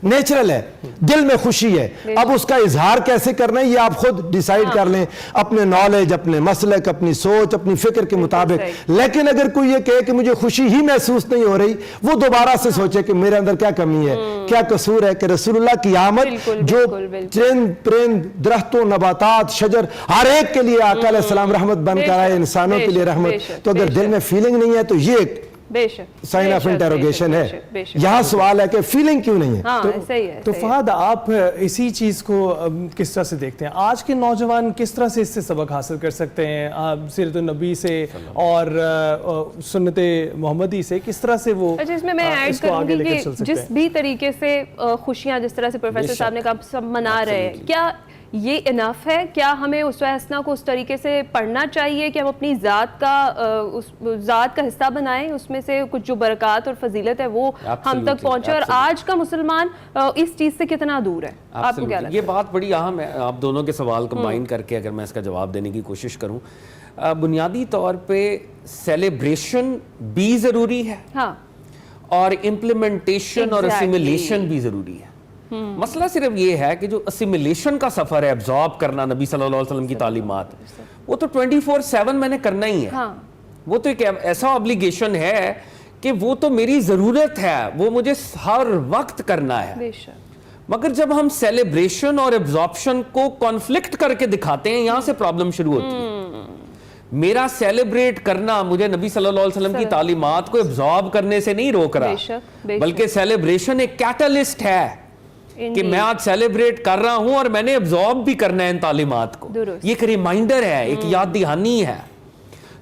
नेचुरल है, दिल में खुशी है। अब उसका इजहार कैसे करना है ये आप खुद डिसाइड कर लें, अपने नॉलेज, अपने मसलक, अपनी सोच, अपनी फिक्र के मुताबिक। लेकिन अगर कोई ये कहे कि मुझे खुशी ही महसूस नहीं हो रही, वो दोबारा से सोचे कि मेरे अंदर क्या कमी है, क्या कसूर है, कि रसूलुल्लाह की आमद जो चरिंद परिंद, दरख्तों, नबातात, शजर, हर एक के लिए आका अलैहिस्सलाम रहमत बनकर आए, इंसानों के लिए रहमत। तो अगर दिल में फीलिंग नहीं है तो ये साइन ऑफ इंटरोगेशन है। यहाँ सवाल है कि फीलिंग क्यों नहीं है। तो फहद, आप इसी चीज को किस तरह से देखते हैं? आज के नौजवान किस तरह से इससे सबक हासिल कर सकते हैं, सीरत नबी से और सुन्नत मोहम्मदी से, किस तरह से वो इसमें मैं ऐड करूंगी कि जिस भी तरीके से खुशियां, जिस तरह से प्रोफेसर साहब ने कहा, सब मना रहे हैं, क्या ये इनफ है? क्या हमें उस हसना को उस तरीके से पढ़ना चाहिए कि हम अपनी ज़ात का हिस्सा बनाएं, उसमें से कुछ जो बरक़ात और फजीलत है वो हम तक पहुंचे? और आज का मुसलमान इस चीज़ से कितना दूर है? आपको क्या लगता है? ये बात बड़ी अहम है। आप दोनों के सवाल कंबाइन करके अगर मैं इसका जवाब देने की कोशिश करूँ, बुनियादी तौर पे सेलिब्रेशन भी ज़रूरी है, हाँ, और इम्प्लीमेंटेशन और असिमिलेशन भी ज़रूरी है। मसला सिर्फ ये है कि जो असिमिलेशन का सफर है, एब्जॉर्ब करना नबी सल्लल्लाहु अलैहि वसल्लम की तालीमात, वो तो 24/7 मैंने करना ही है। हाँ। वो तो एक ऐसा ऑब्लिगेशन है कि वो तो मेरी जरूरत है, वो मुझे हर वक्त करना है। मगर जब हम सेलिब्रेशन और एब्जॉर्प्शन को कॉन्फ्लिक्ट करके दिखाते हैं, यहां से प्रॉब्लम शुरू होती है। मेरा सेलिब्रेट करना मुझे नबी सल्लल्लाहु अलैहि वसल्लम की तालीमात को एब्जॉर्ब करने से नहीं रोक रहा, बल्कि सेलिब्रेशन एक कैटलिस्ट है कि मैं आज सेलिब्रेट कर रहा हूं और मैंने एब्जॉर्ब भी करना है इन तालीमात को। ये एक रिमाइंडर है, एक याद दहानी है।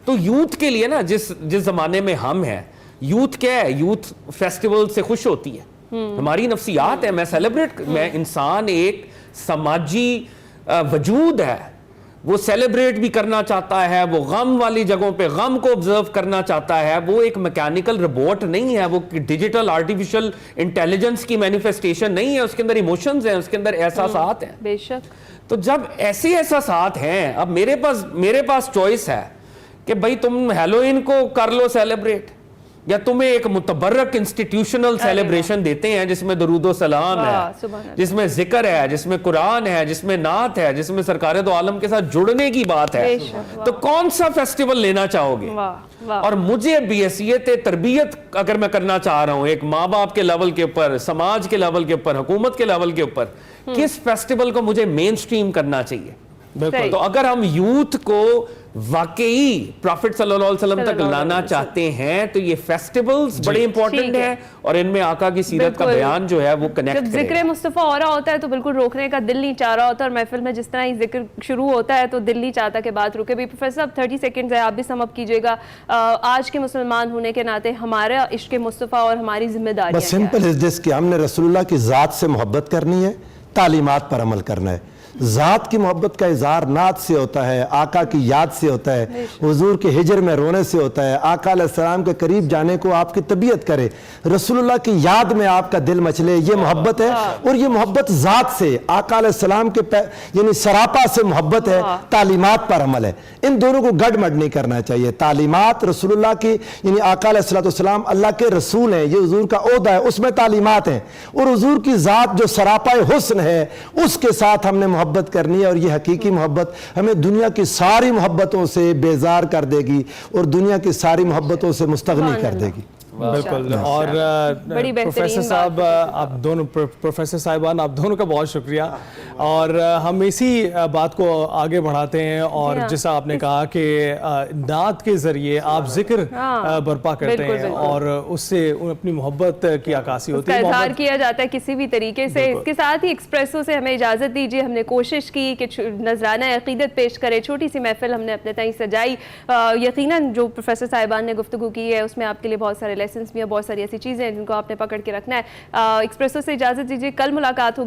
तो यूथ के लिए ना, जिस जमाने में हम हैं, यूथ क्या है, यूथ फेस्टिवल से खुश होती है, हमारी नफ्सियात है। मैं इंसान एक समाजी वजूद है, वो सेलिब्रेट भी करना चाहता है, वो गम वाली जगहों पे गम को ऑब्जर्व करना चाहता है। वो एक मैकेनिकल रोबोट नहीं है, वो डिजिटल आर्टिफिशियल इंटेलिजेंस की मैनिफेस्टेशन नहीं है। उसके अंदर इमोशंस हैं, उसके अंदर एहसासात हैं। बेशक। तो जब ऐसे एहसासात हैं, अब मेरे पास चॉइस है कि भाई तुम हैलोवीन को कर लो सेलिब्रेट, या तुम्हें एक मुतबर्रक इंस्टीट्यूशनल सेलिब्रेशन देते हैं जिसमें दरूदो सलाम है, जिसमें जिक्र है, जिसमें कुरान है, जिसमें नात है, जिसमें सरकारे दो आलम के साथ जुड़ने की बात है, तो कौन सा फेस्टिवल लेना चाहोगे? और मुझे बीहैसियत तरबियत अगर मैं करना चाह रहा हूं एक माँ बाप के लेवल के ऊपर, समाज के लेवल के ऊपर, हुकूमत के लेवल के ऊपर, किस फेस्टिवल को मुझे मेन स्ट्रीम करना चाहिए? तो अगर हम यूथ को वाकई प्रॉफिट सल्लल्लाहु अलैहि वसल्लम तक लाना चाहते हैं तो ये फेस्टिवल्स बड़े इंपॉर्टेंट हैं, और इनमें आका की सीरत का बयान जो है वो कनेक्ट जब जिक्र मुस्तफ़ा हो रहा होता है तो बिल्कुल रोकने का दिल नहीं चाह रहा होता, और महफिल में जिस तरह ही जिक्र शुरू होता है तो दिल नहीं चाहता कि बात रुके भी। प्रोफेसर साहब 30 सेकंड्स है, आप भी सम अप कीजिएगा। आज के मुसलमान होने के नाते हमारा इश्क मुस्तफ़ा और हमारी जिम्मेदारी बस सिंपल इज दिस कि हमने रसूलुल्लाह की ज़ात से मोहब्बत करनी है, तालीमात पर अमल करना है। ज़ात की मोहब्बत का इज़हार नात से होता है, आका की याद से होता है, हुजूर के हिजर में रोने से होता है, आका अलैहिस्सलाम के करीब जाने को आपकी तबीयत करे, रसूलुल्लाह की याद में आपका दिल मचले, ये मोहब्बत है। और ये मोहब्बत ज़ात से, आका अलैहिस्सलाम के यानी सरापा से मोहब्बत है, तालीमात पर अमल है। इन दोनों को गड़मड़ नहीं करना चाहिए। तालीमात रसूलुल्लाह की, यानी आका अलैहिस्सलाम अल्लाह के रसूल हैं, ये हुजूर का ओहदा है, उसमें तालीमात हैं, और हुजूर की ज़ात जो सरापा हुस्न है उसके साथ हमने मोहब्बत करनी है। और ये हकीकी मोहब्बत हमें दुनिया की सारी मोहब्बतों से बेजार कर देगी और दुनिया की सारी मोहब्बतों से मुस्तगनी कर देगी। बिल्कुल। और प्रोफेसर साहब आप दोनों, प्रोफेसर साहिबान आप दोनों का बहुत शुक्रिया, और हम इसी बात को आगे बढ़ाते हैं। और जैसा आपने कहा कि नात के ज़रिए आप जिक्र बर्पा करते हैं और उससे अपनी मोहब्बत की अक्कासी होती है, इज़हार किया जाता है किसी भी तरीके से। इसके साथ ही एक्सप्रेसो से हमें इजाज़त दीजिए। हमने कोशिश की कि नजराना अक़ीदत पेश करें, छोटी सी महफिल हमने अपने ताईं सजाई। यकीनन जो प्रोफेसर साहिबान ने गुफ्तगू की है उसमें आपके लिए बहुत सारे लेसन्स भी हैं, बहुत सारी ऐसी चीज़ें हैं जिनको आपने पकड़ के रखना है। एक्सप्रेसो से इजाज़त दीजिए, कल मुलाकात होगी।